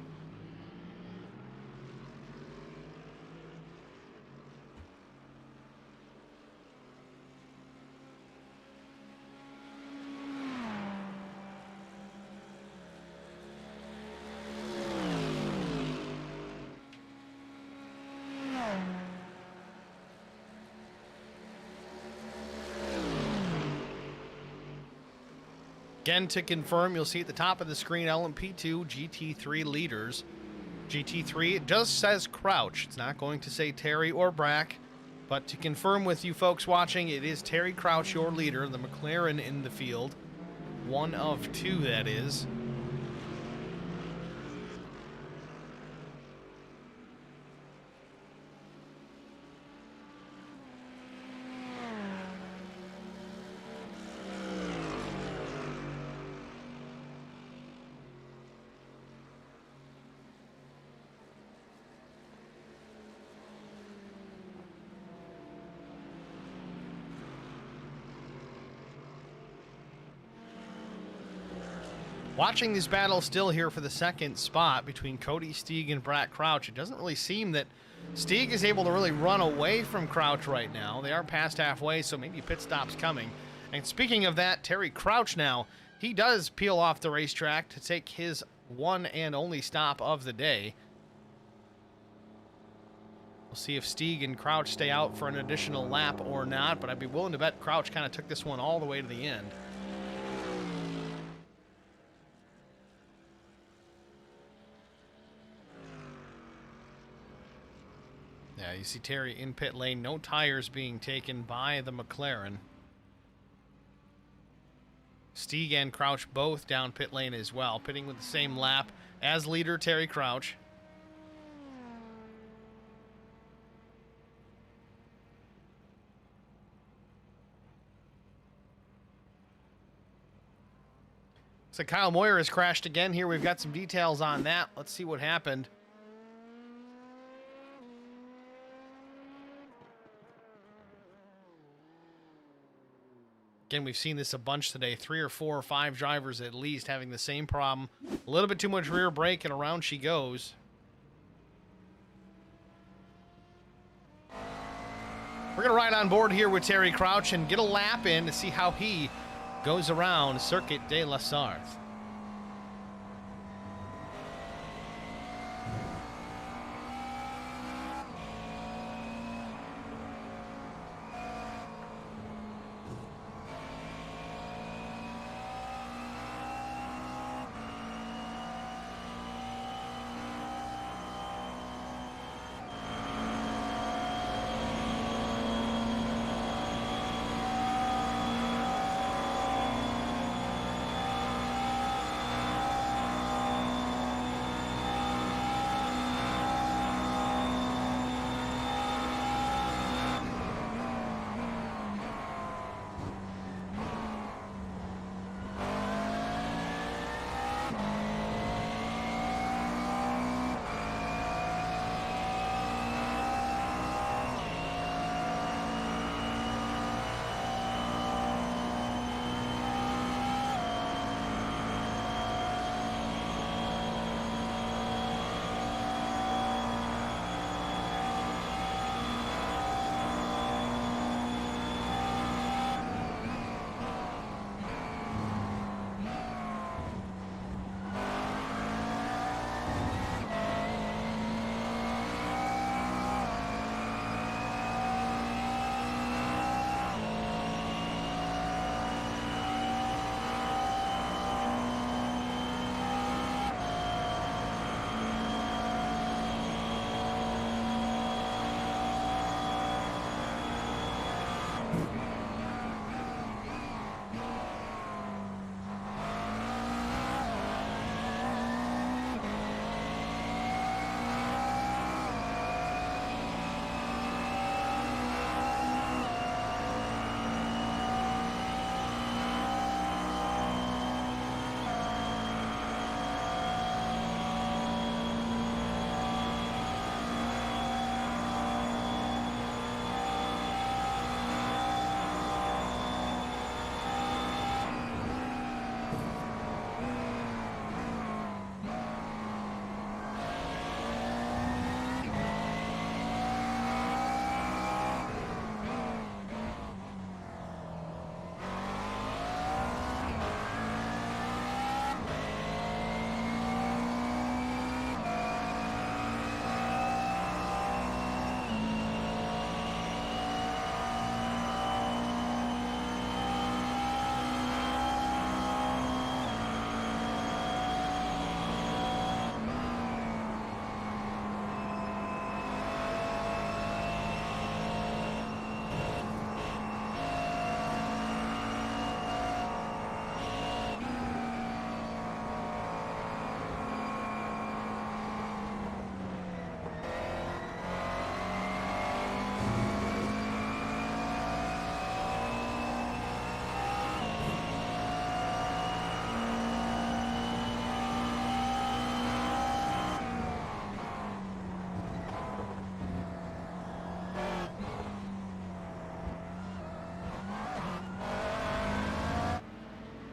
Again, to confirm, you'll see at the top of the screen LMP2 GT3 leaders. GT3, it just says Crouch. It's not going to say Terry or Brack. But to confirm with you folks watching, it is Terry Crouch, your leader, the McLaren in the field. One of two, that is. Watching this battle still here for the second spot between Cody Steeg and Brad Crouch, it doesn't really seem that Steeg is able to really run away from Crouch right now. They are past halfway, so maybe pit stop's coming. And speaking of that, Terry Crouch now, he does peel off the racetrack to take his one and only stop of the day. We'll see if Steeg and Crouch stay out for an additional lap or not, but I'd be willing to bet Crouch kind of took this one all the way to the end. Yeah, you see Terry in pit lane. No tires being taken by the McLaren. Steeg and Crouch both down pit lane as well, pitting with the same lap as leader Terry Crouch. So Kyle Moyer has crashed again here. We've got some details on that. Let's see what happened. Again, we've seen this a bunch today. 3 or 4 or 5 drivers at least having the same problem. A little bit too much rear brake, and around she goes. We're going to ride on board here with Terry Crouch and get a lap in to see how he goes around Circuit de la Sarthe.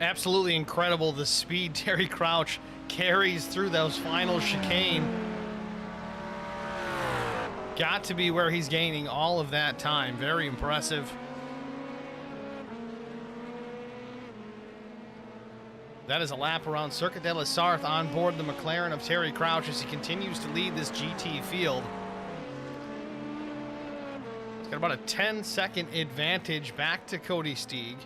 Absolutely incredible the speed Terry Crouch carries through those final chicane. Got to be where he's gaining all of that time. Very impressive. That is a lap around Circuit de la Sarthe on board the McLaren of Terry Crouch as he continues to lead this GT field. He's got about a 10-second advantage back to Cody Steeg.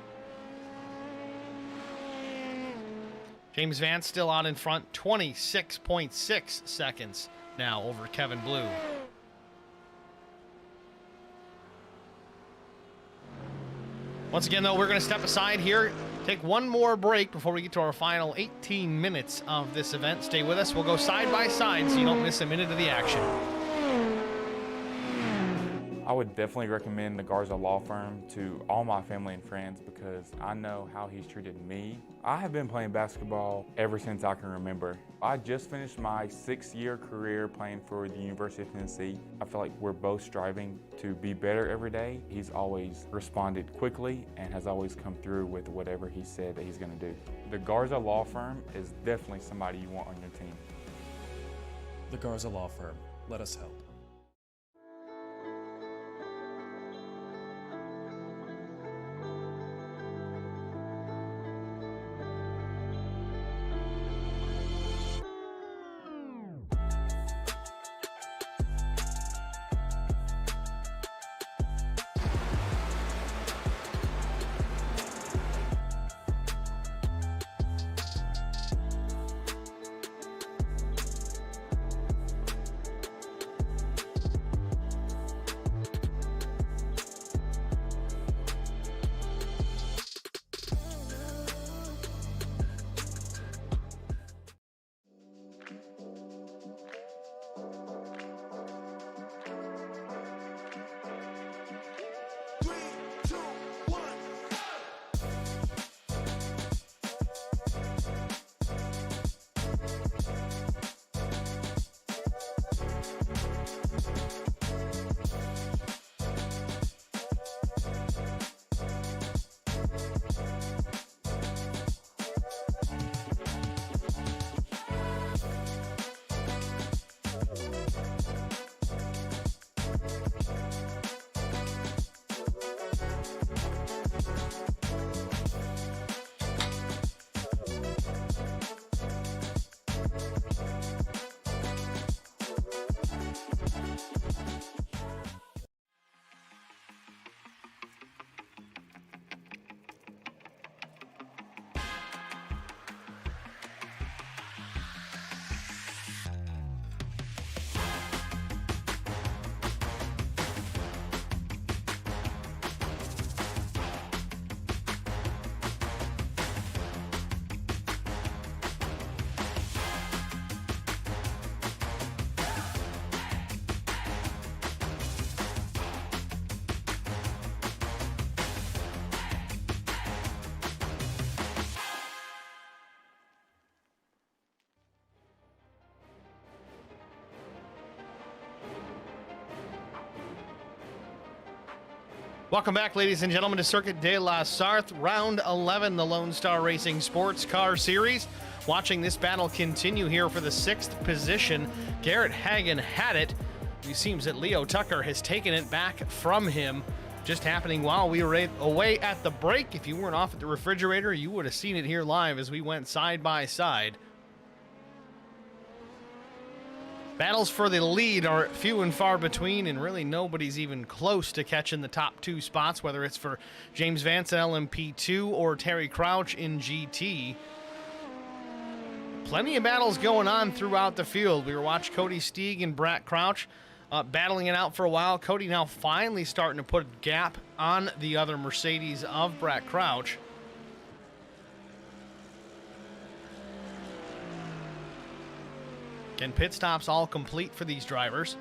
James Vance still out in front, 26.6 seconds now over Kevin Blue. Once again, though, we're going to step aside here, take one more break before we get to our final 18 minutes of this event. Stay with us. We'll go side by side so you don't miss a minute of the action. I would definitely recommend the Garza Law Firm to all my family and friends because I know how he's treated me. I have been playing basketball ever since I can remember. I just finished my 6-year career playing for the University of Tennessee. I feel like we're both striving to be better every day. He's always responded quickly and has always come through with whatever he said that he's going to do. The Garza Law Firm is definitely somebody you want on your team. The Garza Law Firm. Let us help. Welcome back, ladies and gentlemen, to Circuit de la Sarthe, round 11, the Lone Star Racing Sports Car Series. Watching this battle continue here for the 6th position. Garrett Hagen had it. It seems that Leo Tucker has taken it back from him. Just happening while we were away at the break. If you weren't off at the refrigerator, you would have seen it here live as we went side by side. Battles for the lead are few and far between, and really nobody's even close to catching the top 2 spots, whether it's for James Vance in LMP2 or Terry Crouch in GT. Plenty of battles going on throughout the field. We were watching Cody Steeg and Brett Crouch battling it out for a while. Cody now finally starting to put a gap on the other Mercedes of Brett Crouch. Again, pit stops all complete for these drivers.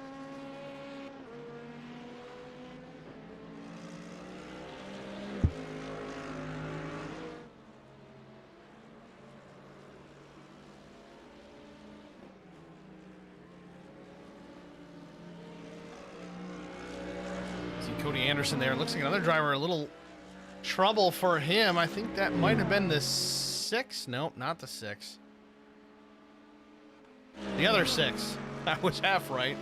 See Cody Anderson there. Looks like another driver a little trouble for him. I think that might have been the 6. Nope, not the 6. The other 6. I was half right.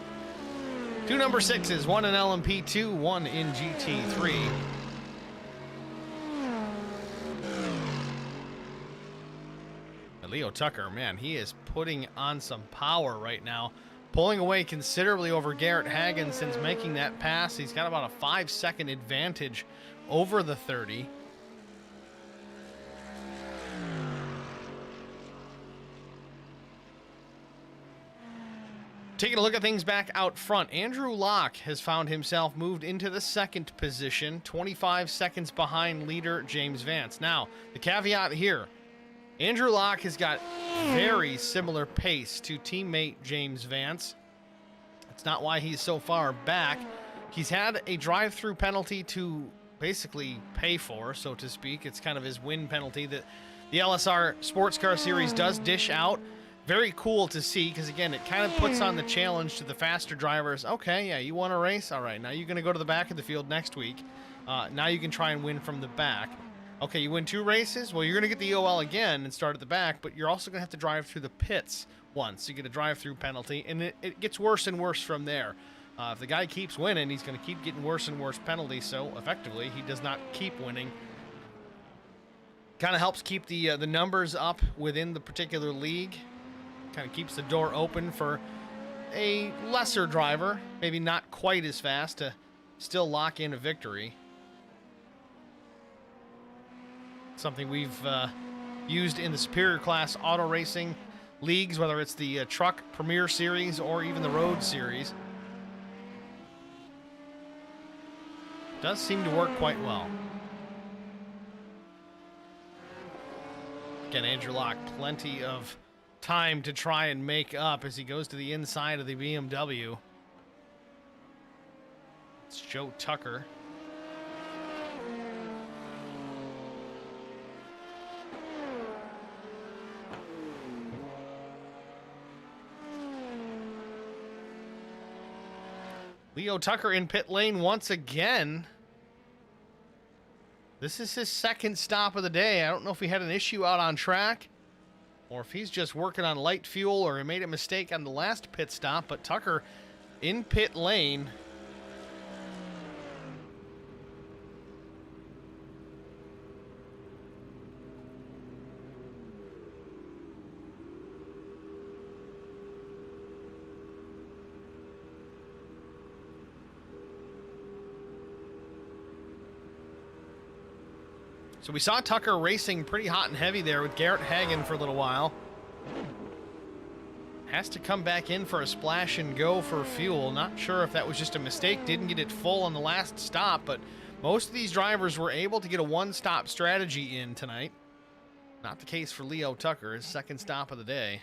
2 number 6s, 1 in LMP2, 1 in GT3. Leo Tucker, man, he is putting on some power right now. Pulling away considerably over Garrett Hagen since making that pass. He's got about a 5-second advantage over the 30. Taking a look at things back out front, Andrew Locke has found himself moved into the 2nd position, 25 seconds behind leader James Vance. Now, the caveat here, Andrew Locke has got very similar pace to teammate James Vance. That's not why he's so far back. He's had a drive-through penalty to basically pay for, so to speak. It's kind of his win penalty that the LSR Sportscar Series does dish out. Very cool to see, because again, it kind of puts on the challenge to the faster drivers. Okay, yeah, you want to race? All right, now you're going to go to the back of the field next week. Now you can try and win from the back. Okay, you win 2 races? Well, you're going to get the OL again and start at the back, but you're also going to have to drive through the pits once. You get a drive-through penalty, and it gets worse and worse from there. If the guy keeps winning, he's going to keep getting worse and worse penalties, so effectively he does not keep winning. Kind of helps keep the numbers up within the particular league. Kind of keeps the door open for a lesser driver, maybe not quite as fast, to still lock in a victory. Something we've used in the superior class auto racing leagues, whether it's the Truck Premier Series or even the Road Series. Does seem to work quite well. Again, Andrew Locke, plenty of time to try and make up as he goes to the inside of the BMW. It's Joe Tucker. Leo Tucker in pit lane once again. This is his 2nd stop of the day. I don't know if he had an issue out on track or if he's just working on light fuel or he made a mistake on the last pit stop, but Tucker in pit lane. So we saw Tucker racing pretty hot and heavy there with Garrett Hagen for a little while. Has to come back in for a splash and go for fuel. Not sure if that was just a mistake. Didn't get it full on the last stop, but most of these drivers were able to get a one-stop strategy in tonight. Not the case for Leo Tucker, his 2nd stop of the day.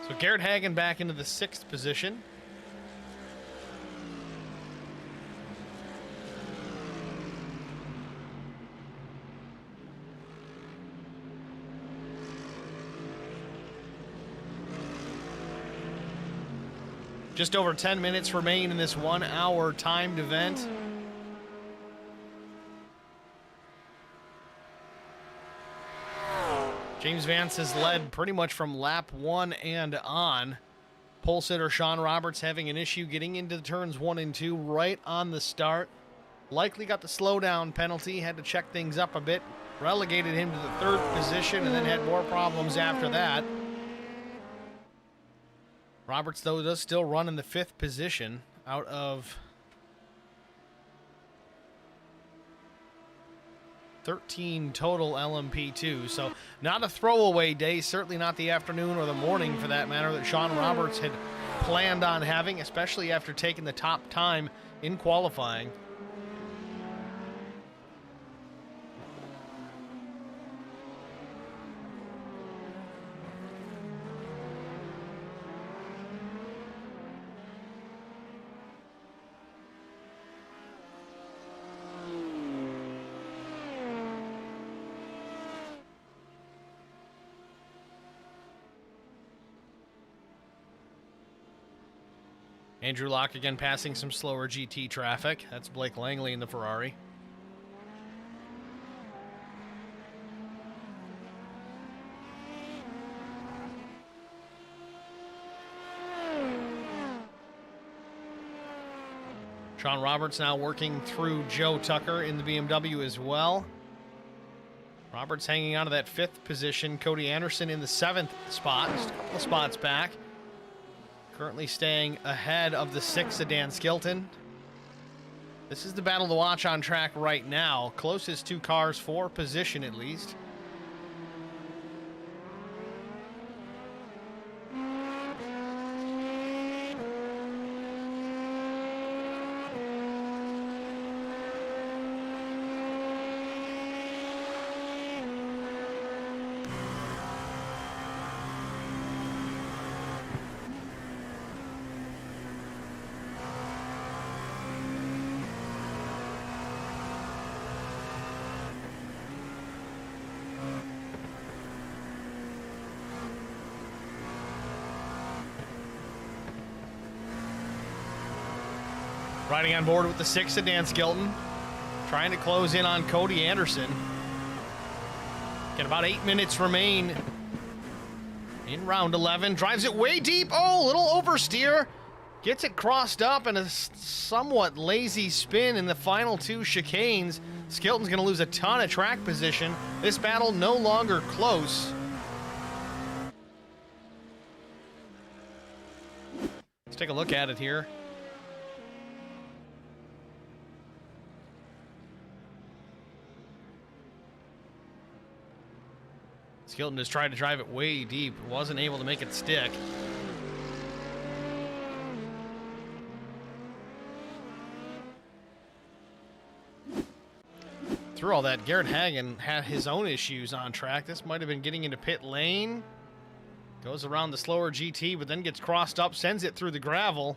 So Garrett Hagen back into the 6th position. Just over 10 minutes remain in this 1-hour timed event. James Vance has led pretty much from lap 1 and on. Pole sitter Sean Roberts having an issue getting into the turns 1 and 2 right on the start. Likely got the slowdown penalty, had to check things up a bit. Relegated him to the 3rd position and then had more problems after that. Roberts, though, does still run in the 5th position out of 13 total LMP2. So not a throwaway day, certainly not the afternoon or the morning for that matter that Sean Roberts had planned on having, especially after taking the top time in qualifying. Andrew Locke again passing some slower GT traffic. That's Blake Langley in the Ferrari. Sean Roberts now working through Joe Tucker in the BMW as well. Roberts hanging on to that 5th position. Cody Anderson in the 7th spot, just a couple of spots back. Currently staying ahead of the 6th of Dan Skilton. This is the battle to watch on track right now. Closest 2 cars for position at least. Riding on board with the 6th of Dan Skilton. Trying to close in on Cody Anderson. Got about 8 minutes remain in round 11. Drives it way deep. Oh, little oversteer. Gets it crossed up and a somewhat lazy spin in the final 2 chicanes. Skilton's going to lose a ton of track position. This battle no longer close. Let's take a look at it here. Skilton just tried to drive it way deep. Wasn't able to make it stick. Through all that, Garrett Hagen had his own issues on track. This might have been getting into pit lane. Goes around the slower GT, but then gets crossed up, sends it through the gravel.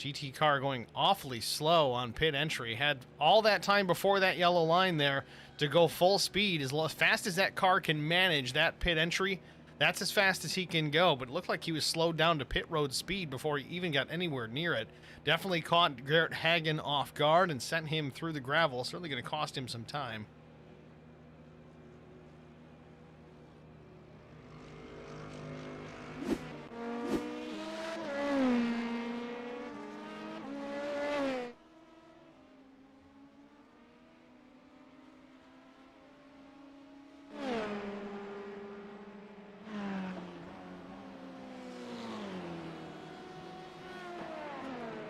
GT car going awfully slow on pit entry. Had all that time before that yellow line there to go full speed. As fast as that car can manage that pit entry, that's as fast as he can go. But it looked like he was slowed down to pit road speed before he even got anywhere near it. Definitely caught Garrett Hagen off guard and sent him through the gravel. Certainly going to cost him some time.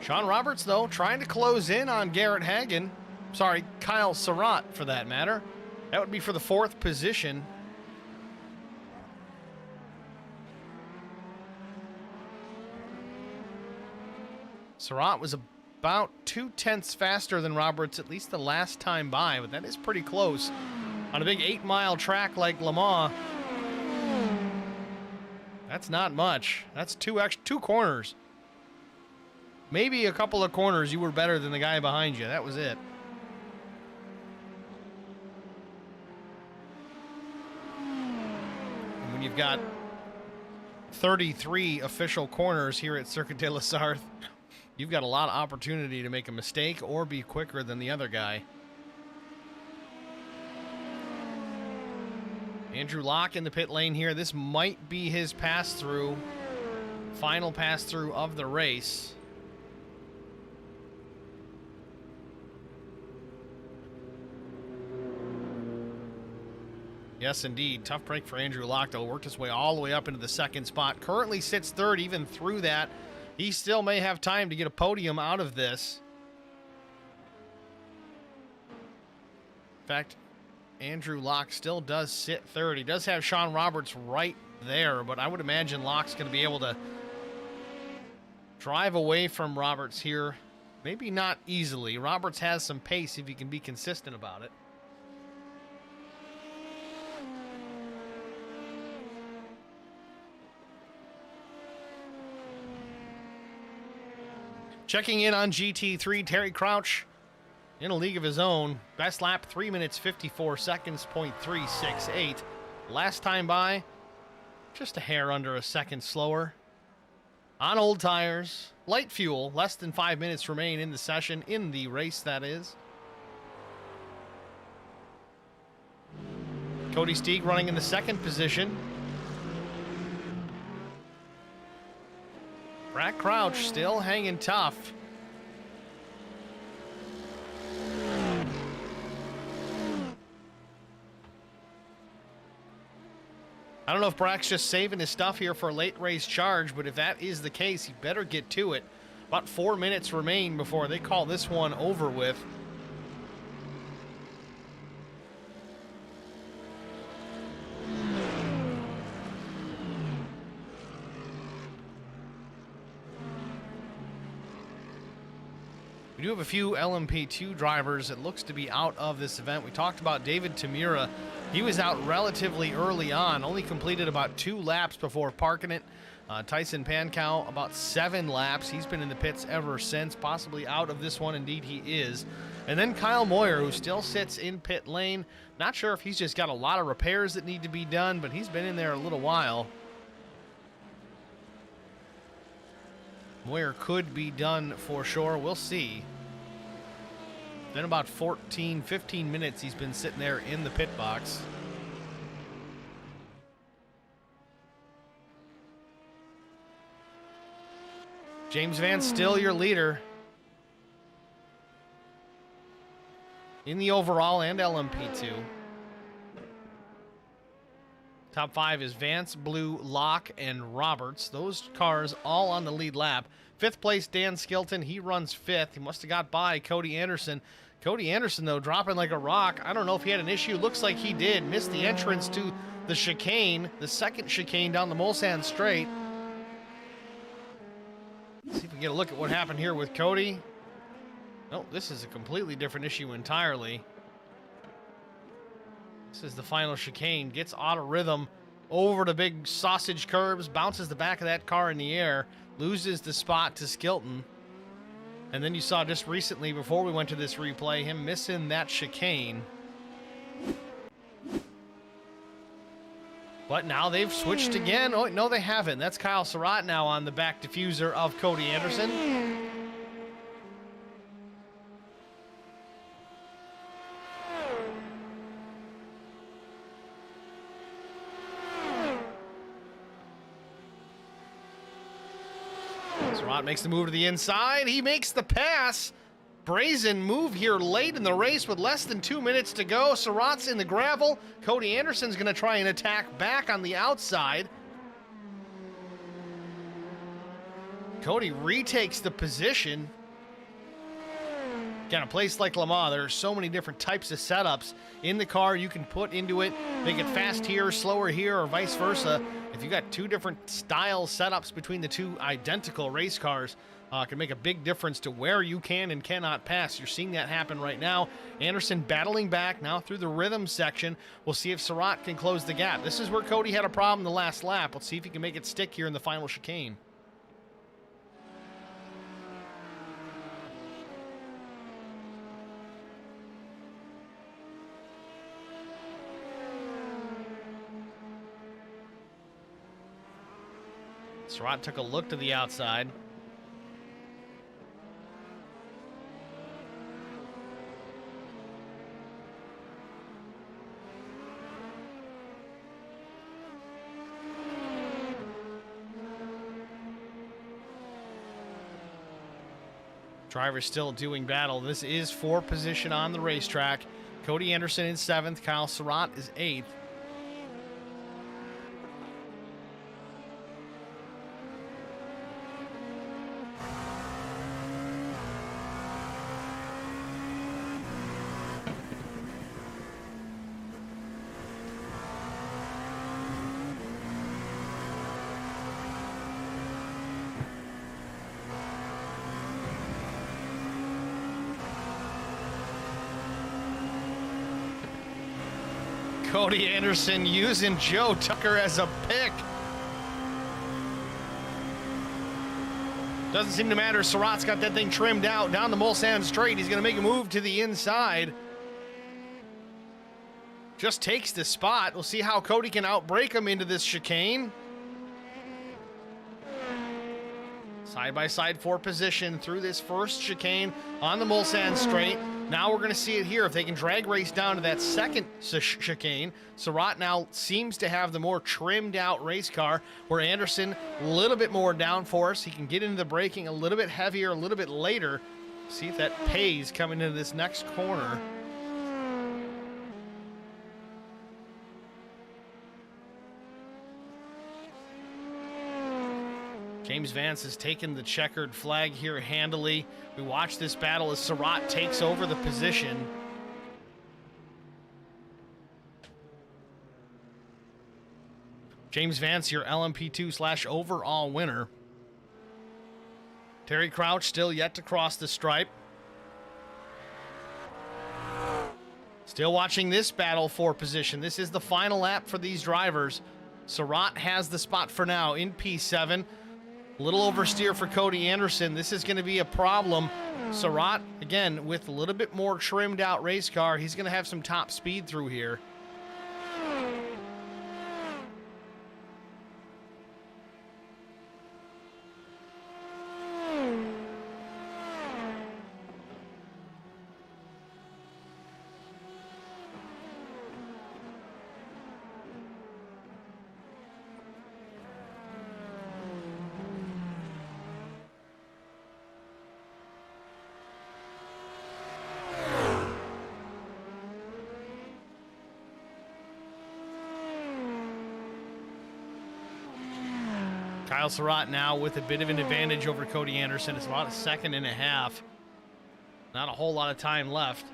Sean Roberts, though, trying to close in on Garrett Hagen. Sorry, Kyle Surratt, for that matter. That would be for the 4th position. Surratt was about 2/10 faster than Roberts, at least the last time by, but that is pretty close. On a big 8-mile track like Le Mans, that's not much. That's two corners. Maybe a couple of corners you were better than the guy behind you. That was it. And when you've got 33 official corners here at Circuit de la Sarthe, you've got a lot of opportunity to make a mistake or be quicker than the other guy. Andrew Locke in the pit lane here. This might be his pass-through, final pass-through of the race. Yes, indeed. Tough break for Andrew Locke, though. Worked his way all the way up into the 2nd spot. Currently sits 3rd. Even through that, he still may have time to get a podium out of this. In fact, Andrew Locke still does sit 3rd. He does have Sean Roberts right there, but I would imagine Locke's going to be able to drive away from Roberts here. Maybe not easily. Roberts has some pace if he can be consistent about it. Checking in on GT3, Terry Crouch in a league of his own. Best lap, 3 minutes, 54 seconds, .368. Last time by, Just a hair under a second slower. On old tires, light fuel, less than 5 minutes remain in the session, in the race that is. Cody Steeg running in the second position. Brad Crouch still hanging tough. I don't know if Brack's just saving his stuff here for a late race charge, but if that is the case, he better get to it. About 4 minutes remain before they call this one over with. We do have a few LMP2 drivers that looks to be out of this event. We talked about David Tamura. He was out relatively early on, only completed about 2 laps before parking it. Tyson Pankow, about 7 laps. He's been in the pits ever since, possibly out of this one. Indeed, he is. And then Kyle Moyer, who still sits in pit lane. Not sure if he's just got a lot of repairs that need to be done, but he's been in there a little while. Moyer could be done for sure. We'll see. Then about 14, 15 minutes he's been sitting there in the pit box. James Vance still your leader in the overall and LMP2. Top 5 is Vance, Blue, Locke, and Roberts. Those cars all on the lead lap. 5th place, Dan Skilton. He runs 5th. He must have got by Cody Anderson. Cody Anderson, though, dropping like a rock. I don't know if he had an issue. Looks like he did. Missed the entrance to the chicane, the second chicane down the Mulsanne Straight. Let's see if we can get a look at what happened here with Cody. No, this is a completely different issue entirely. This is the final chicane. Gets out of rhythm over the big sausage curbs, bounces the back of that car in the air, loses the spot to Skilton. And then you saw just recently, before we went to this replay, him missing that chicane. But now they've switched again. Oh, no, they haven't. That's Kyle Surratt now on the back diffuser of Cody Anderson. Surratt makes the move to the inside. He makes the pass. Brazen move here late in the race with less than 2 minutes to go. Surratt's in the gravel. Cody Anderson's going to try and attack back on the outside. Cody retakes the position. Again, a place like Le Mans, there are so many different types of setups in the car you can put into it. Make it fast here, slower here, or vice versa. If you got 2 different style setups between the 2 identical race cars, can make a big difference to where you can and cannot pass. You're seeing that happen right now. Anderson battling back now through the rhythm section. We'll see if Surratt can close the gap. This is where Cody had a problem the last lap. Let's see if he can make it stick here in the final chicane. Surratt took a look to the outside. Drivers still doing battle. This is for position on the racetrack. Cody Anderson in 7th. Kyle Surratt is 8th. Cody Anderson using Joe Tucker as a pick. Doesn't seem to matter. Surratt's got that thing trimmed out down the Mulsanne Straight. He's going to make a move to the inside. Just takes the spot. We'll see how Cody can outbrake him into this chicane. Side-by-side for position through this first chicane on the Mulsanne Straight. Now we're going to see it here. If they can drag race down to that second chicane, Surratt now seems to have the more trimmed out race car, where Anderson a little bit more downforce. He can get into the braking a little bit heavier a little bit later. See if that pays coming into this next corner. James Vance has taken the checkered flag here handily. We watch this battle as Surratt takes over the position. James Vance, your LMP2/overall winner. Terry Crouch still yet to cross the stripe. Still watching this battle for position. This is the final lap for these drivers. Surratt has the spot for now in P7. A little oversteer for Cody Anderson. This is going to be a problem. Surratt, again, with a little bit more trimmed out race car, he's going to have some top speed through here. Kyle Surratt now with a bit of an advantage over Cody Anderson. It's about a second and a half. Not a whole lot of time left.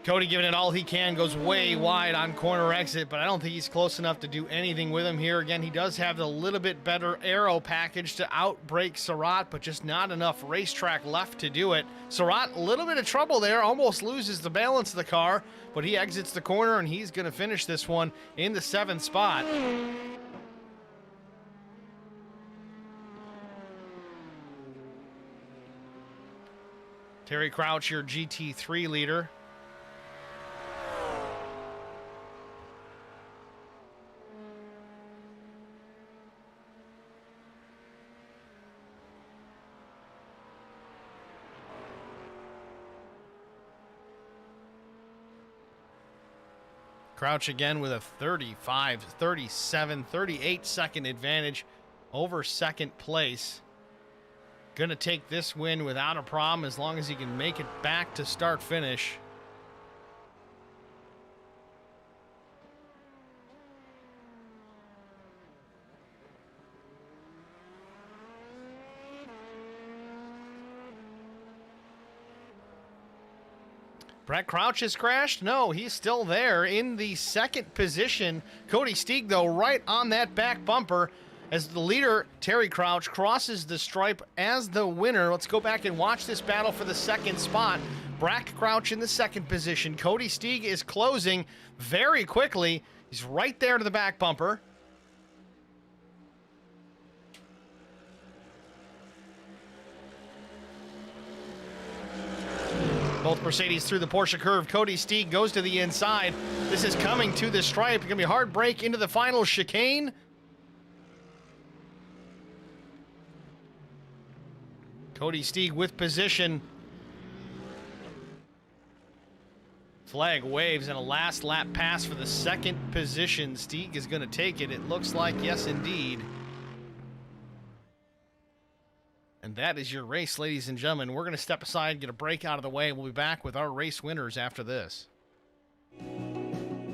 Cody giving it all he can, goes way wide on corner exit, but I don't think he's close enough to do anything with him here. Again, he does have the little bit better aero package to outbrake Surratt, but just not enough racetrack left to do it. Surratt, a little bit of trouble there, almost loses the balance of the car, but he exits the corner and he's going to finish this one in the 7th spot. Terry Crouch, your GT3 leader. Crouch again with a 35, 37, 38 second advantage over second place. Gonna take this win without a problem as long as he can make it back to start finish. Brett Crouch has crashed? No, he's still there in the 2nd position. Cody Steeg, though, right on that back bumper as the leader, Terry Crouch, crosses the stripe as the winner. Let's go back and watch this battle for the 2nd spot. Brett Crouch in the 2nd position. Cody Steeg is closing very quickly. He's right there to the back bumper. Both Mercedes through the Porsche curve. Cody Steeg goes to the inside. This is coming to the stripe. It's going to be a hard break into the final chicane. Cody Steeg with position. Flag waves and a last lap pass for the 2nd position. Steeg is going to take it. It looks like, yes, indeed. And that is your race, ladies and gentlemen. We're going to step aside, get a break out of the way. We'll be back with our race winners after this.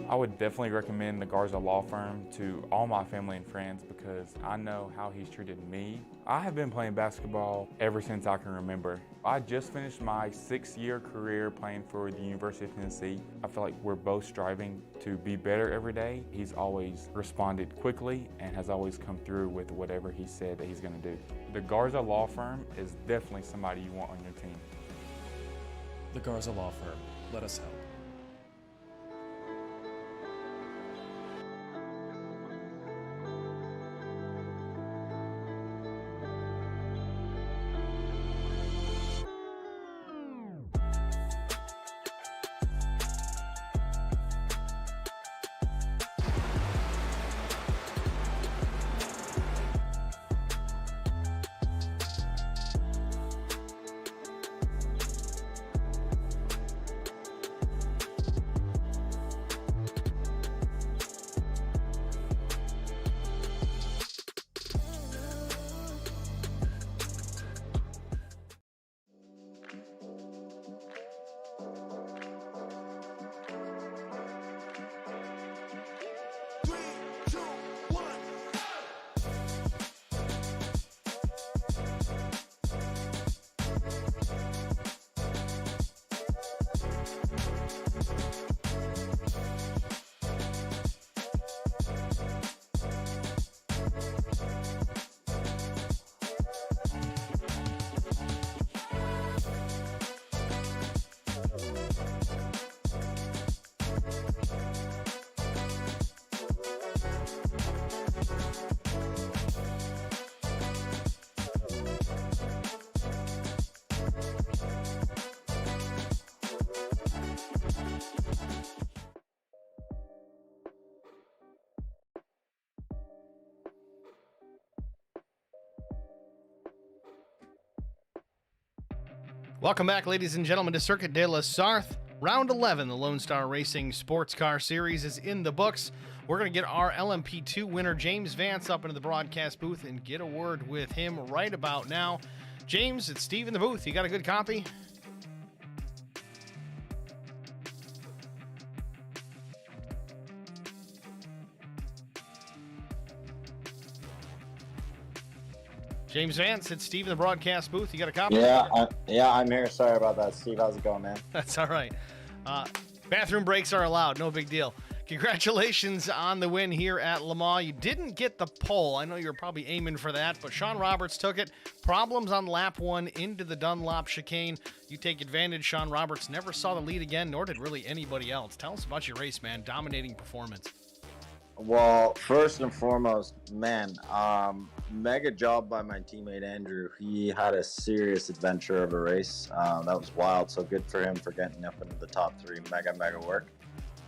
I would definitely recommend the Garza Law Firm to all my family and friends because I know how he's treated me. I have been playing basketball ever since I can remember. I just finished my 6-year career playing for the University of Tennessee. I feel like we're both striving to be better every day. He's always responded quickly and has always come through with whatever he said that he's going to do. The Garza Law Firm is definitely somebody you want on your team. The Garza Law Firm. Let us help. Welcome back, ladies and gentlemen, to Circuit de la Sarthe. Round 11, the Lone Star Racing Sports Car Series is in the books. We're going to get our LMP2 winner, James Vance, up into the broadcast booth and get a word with him right about now. James, it's Steve in the booth. You got a good copy? James Vance, it's Steve in the broadcast booth. You got a copy? Yeah, I'm here. Sorry about that, Steve. How's it going, man? That's all right. Bathroom breaks are allowed. No big deal. Congratulations on the win here at Le Mans. You didn't get the pole. I know you were probably aiming for that, but Sean Roberts took it. Problems on lap 1 into the Dunlop chicane. You take advantage. Sean Roberts never saw the lead again, nor did really anybody else. Tell us about your race, man. Dominating performance. Well, first and foremost, man, mega job by my teammate Andrew. He had a serious adventure of a race. That was wild. So good for him for getting up into the top 3. Mega work.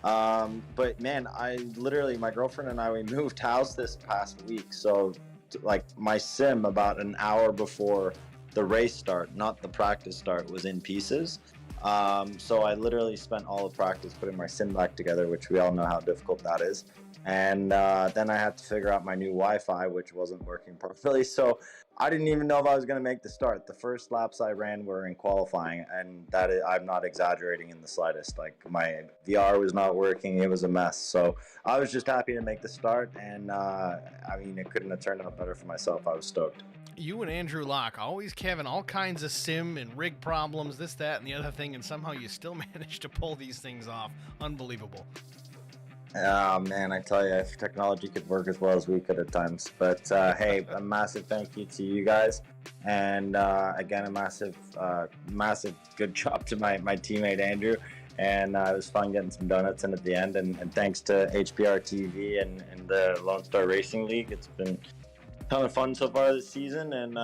But man, my girlfriend and I, we moved house this past week. So like my sim about an hour before the race start, not the practice start, was in pieces. So I literally spent all the practice putting my sim back together, which we all know how difficult that is. And then I had to figure out my new Wi-Fi, which wasn't working properly. So I didn't even know if I was going to make the start. The first laps I ran were in qualifying, and I'm not exaggerating in the slightest. Like my VR was not working. It was a mess. So I was just happy to make the start. And it couldn't have turned out better for myself. I was stoked. You and Andrew Locke always having all kinds of sim and rig problems, this, that, and the other thing, and somehow you still managed to pull these things off. Unbelievable. Oh, man, I tell you, if technology could work as well as we could at times. But, hey, a massive thank you to you guys. And, again, a massive good job to my teammate, Andrew. And it was fun getting some donuts in at the end. And thanks to HPR TV and the Lone Star Racing League. It's been a ton of fun so far this season. And,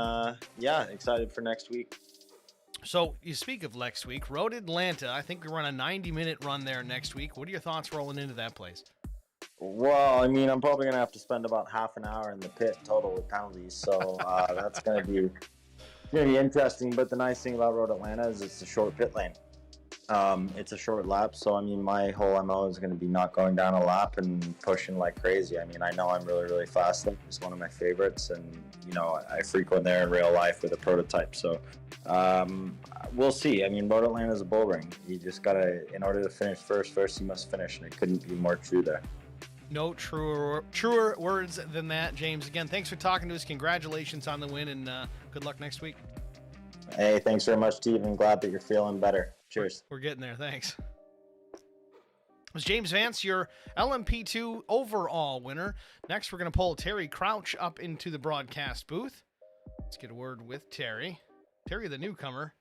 excited for next week. So you speak of next week, Road Atlanta. I think we run a 90-minute run there next week. What are your thoughts rolling into that place? Well, I'm probably going to have to spend about half an hour in the pit total with penalties. So that's going to be interesting. But the nice thing about Road Atlanta is it's a short pit lane. It's a short lap. So, my whole MO is going to be not going down a lap and pushing like crazy. I know I'm really, really fast. It's one of my favorites. And, I frequent there in real life with a prototype. So, we'll see. Road Atlanta is a bull ring. You just got to, in order to finish first you must finish. And it couldn't be more true there. No truer words than that, James. Again, thanks for talking to us. Congratulations on the win, and good luck next week. Hey, thanks very much, Steve. I'm glad that you're feeling better. Cheers. We're getting there. Thanks. It was James Vance, your LMP2 overall winner. Next, we're going to pull Terry Crouch up into the broadcast booth. Let's get a word with Terry. Terry, the newcomer.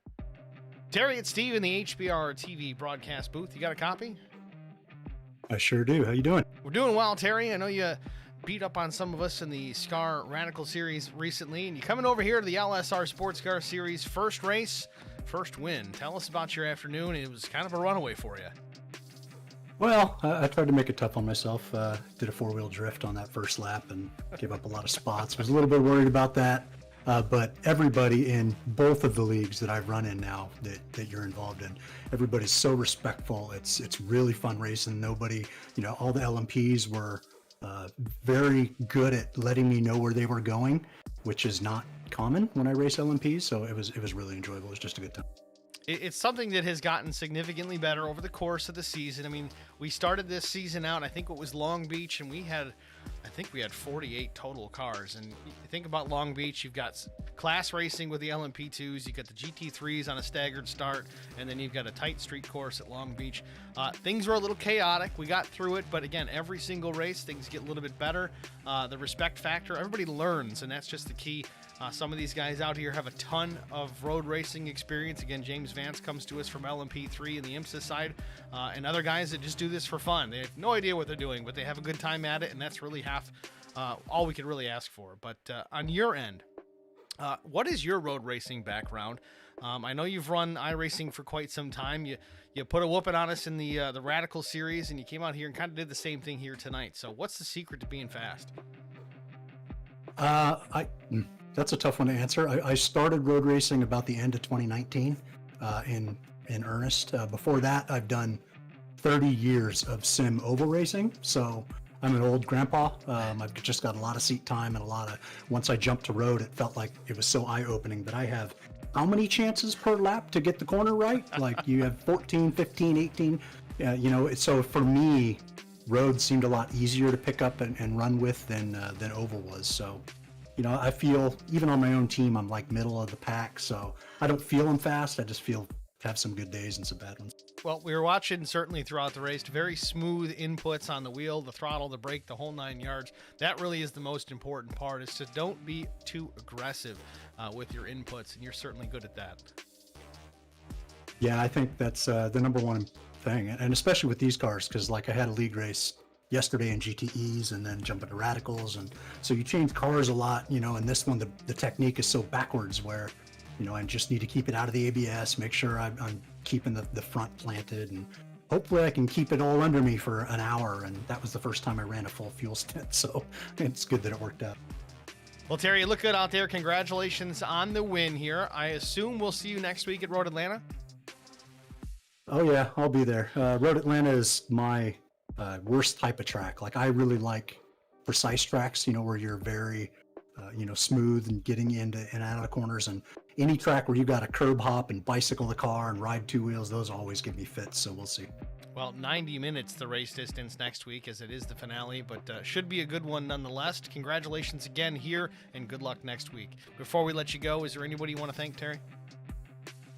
Terry, it's Steve in the HBR TV broadcast booth. You got a copy? I sure do. How you doing? We're doing well, Terry. I know you beat up on some of us in the SCAR Radical Series recently, and you're coming over here to the LSR Sportscar Series first race, first win. Tell us about your afternoon. It was kind of a runaway for you. Well, I tried to make it tough on myself. Did a 4-wheel drift on that first lap and gave up a lot of spots. Was a little bit worried about that. But everybody in both of the leagues that I run in now that you're involved in, everybody's so respectful. It's really fun racing. Nobody, all the LMPs were very good at letting me know where they were going, which is not common when I race LMPs. So it was really enjoyable. It was just a good time. It's something that has gotten significantly better over the course of the season. We started this season out, I think it was Long Beach, and we had 48 total cars. And you think about Long Beach, you've got class racing with the LMP2s, you've got the GT3s on a staggered start, and then you've got a tight street course at Long Beach. Things were a little chaotic. We got through it, but again, every single race, things get a little bit better. The respect factor, everybody learns, and that's just the key. Some of these guys out here have a ton of road racing experience. Again, James Vance comes to us from LMP3 and the IMSA side, and other guys that just do this for fun. They have no idea what they're doing, but they have a good time at it, and that's really half all we could really ask for. But on your end, what is your road racing background? I know you've run iRacing for quite some time. You put a whooping on us in the Radical Series, and you came out here and kind of did the same thing here tonight. So what's the secret to being fast? That's a tough one to answer. I started road racing about the end of 2019. in earnest. Before that, I've done 30 years of sim oval racing, so I'm an old grandpa. I've just got a lot of seat time and once I jumped to road, it felt like it was so eye-opening that I have how many chances per lap to get the corner right? Like you have 14, 15, 18, so for me, road seemed a lot easier to pick up and run with than oval was. So, I feel even on my own team, I'm like middle of the pack. So I don't feel I'm fast. I just have some good days and some bad ones. Well, we were watching certainly throughout the race, very smooth inputs on the wheel, the throttle, the brake, the whole 9 yards. That really is the most important part, is to don't be too aggressive with your inputs, and you're certainly good at that. Yeah, I think that's the number one thing, and especially with these cars, because like I had a league race yesterday in GTEs and then jumping to radicals, and so you change cars a lot, and this one, the technique is so backwards where, I just need to keep it out of the ABS, make sure I'm keeping the front planted, and hopefully I can keep it all under me for an hour. And that was the first time I ran a full fuel stint, so it's good that it worked out. Well, Terry, you look good out there. Congratulations on the win here. I assume we'll see you next week at Road Atlanta? Oh yeah, I'll be there. Road Atlanta is my worst type of track. Like I really like precise tracks, where you're very smooth and getting into and out of the corners, and any track where you got to curb hop and bicycle the car and ride two wheels, those always give me fits. So we'll see. Well, 90 minutes the race distance next week, as it is the finale, but should be a good one nonetheless. Congratulations again here, and good luck next week. Before we let you go, is there anybody you want to thank, Terry?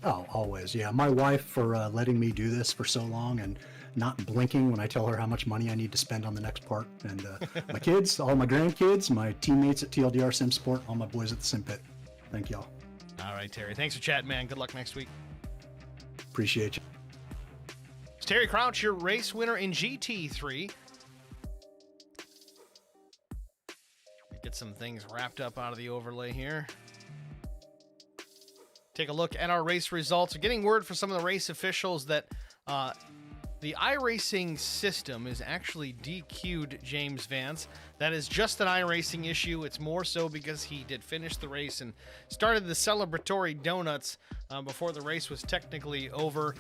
Oh, always. Yeah. My wife for letting me do this for so long and not blinking when I tell her how much money I need to spend on the next part. And my kids, all my grandkids, my teammates at TLDR Sim Sport, all my boys at the Sim Pit. Thank y'all. All right, Terry. Thanks for chatting, man. Good luck next week. Appreciate you. It's Terry Crouch, your race winner in GT3. Get some things wrapped up out of the overlay here. Take a look at our race results. We're getting word from some of the race officials that the iRacing system is actually DQ'd James Vance. That is just an iRacing issue. It's more so because he did finish the race and started the celebratory donuts before the race was technically over.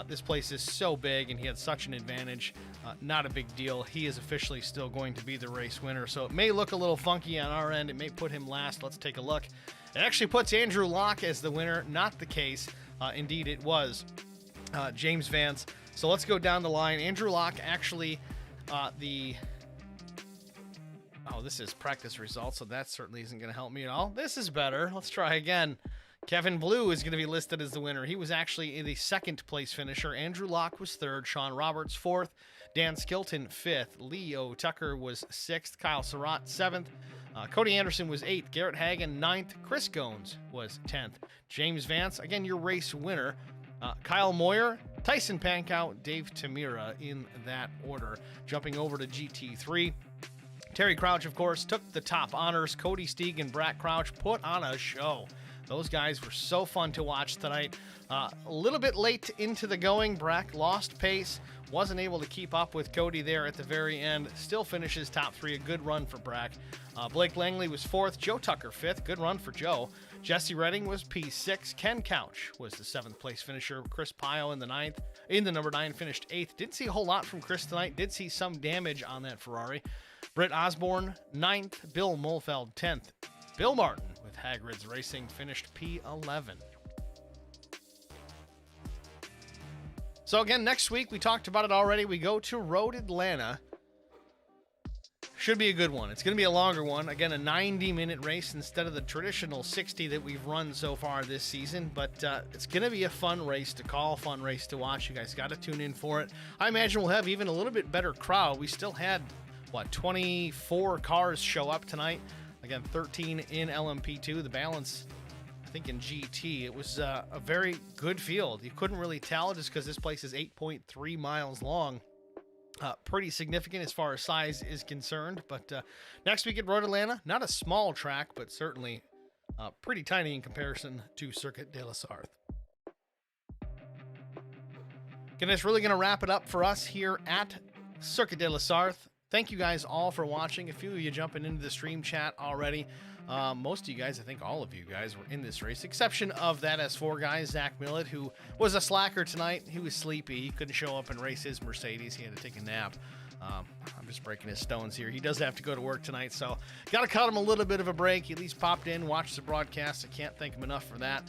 This place is so big and he had such an advantage. Not a big deal. He is officially still going to be the race winner. So it may look a little funky on our end. It may put him last. Let's take a look. It actually puts Andrew Locke as the winner. Not the case. Indeed, it was James Vance. So let's go down the line. Andrew Locke actually this is practice results, so that certainly isn't going to help me at all. This is better. Let's try again. Kevin Blue is going to be listed as the winner. He was actually the second place finisher. Andrew Locke was third. Sean Roberts fourth. Dan Skilton fifth. Leo Tucker was sixth. Kyle Surratt seventh. Cody Anderson was 8th, Garrett Hagen 9th, Chris Gones was 10th. James Vance, again, your race winner. Kyle Moyer, Tyson Pankow, Dave Tamira in that order. Jumping over to GT3. Terry Crouch, of course, took the top honors. Cody Steeg and Brad Crouch put on a show. Those guys were so fun to watch tonight. A little bit late into the going. Brack lost pace. Wasn't able to keep up with Cody there at the very end. Still finishes top 3. A good run for Brack. Blake Langley was 4th. Joe Tucker 5th. Good run for Joe. Jesse Redding was P6. Ken Couch was the 7th place finisher. Chris Pyle in the number 9 finished 8th. Didn't see a whole lot from Chris tonight. Did see some damage on that Ferrari. Britt Osborne 9th. Bill Mulfeld 10th. Bill Martin with Hagrid's Racing finished P11. So again, next week, we talked about it already. We go to Road Atlanta. Should be a good one. It's going to be a longer one. Again, a 90-minute race instead of the traditional 60 that we've run so far this season. But it's going to be a fun race to call, fun race to watch. You guys got to tune in for it. I imagine we'll have even a little bit better crowd. We still had, 24 cars show up tonight. Again, 13 in LMP2. The balance, I think, in GT. It was a very good field. You couldn't really tell just because this place is 8.3 miles long. Pretty significant as far as size is concerned. But next week at Road Atlanta, not a small track, but certainly pretty tiny in comparison to Circuit de la Sarthe. And it's really going to wrap it up for us here at Circuit de la Sarthe. Thank you guys all for watching. A few of you jumping into the stream chat already. Most of you guys, I think all of you guys, were in this race, exception of that S4 guy, Zach Millett, who was a slacker tonight. He was sleepy. He couldn't show up and race his Mercedes. He had to take a nap. I'm just breaking his stones here. He does have to go to work tonight, so got to cut him a little bit of a break. He at least popped in, watched the broadcast. I can't thank him enough for that.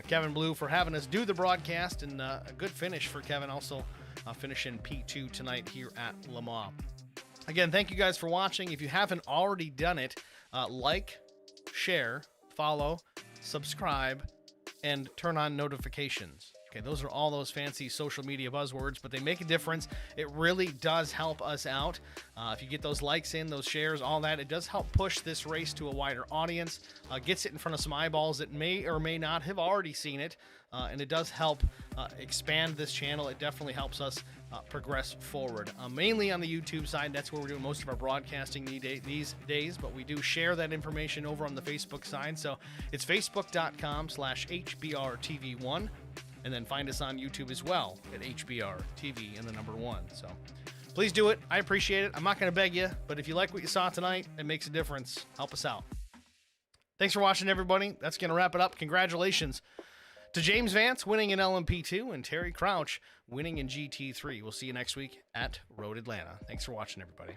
Kevin Blue for having us do the broadcast, and a good finish for Kevin, also finishing P2 tonight here at Le Mans. Again, thank you guys for watching. If you haven't already done it, like, share, follow, subscribe, and turn on notifications. Okay, those are all those fancy social media buzzwords, but they make a difference. It really does help us out. If you get those likes in, those shares, all that, it does help push this race to a wider audience, gets it in front of some eyeballs that may or may not have already seen it, and it does help expand this channel. It definitely helps us progress forward. Mainly on the YouTube side, that's where we're doing most of our broadcasting these days, but we do share that information over on the Facebook side. So it's facebook.com/HBRTV1. And then find us on YouTube as well at HBR TV and the number 1. So please do it. I appreciate it. I'm not going to beg you, but if you like what you saw tonight, it makes a difference. Help us out. Thanks for watching, everybody. That's going to wrap it up. Congratulations to James Vance winning in LMP2 and Terry Crouch winning in GT3. We'll see you next week at Road Atlanta. Thanks for watching, everybody.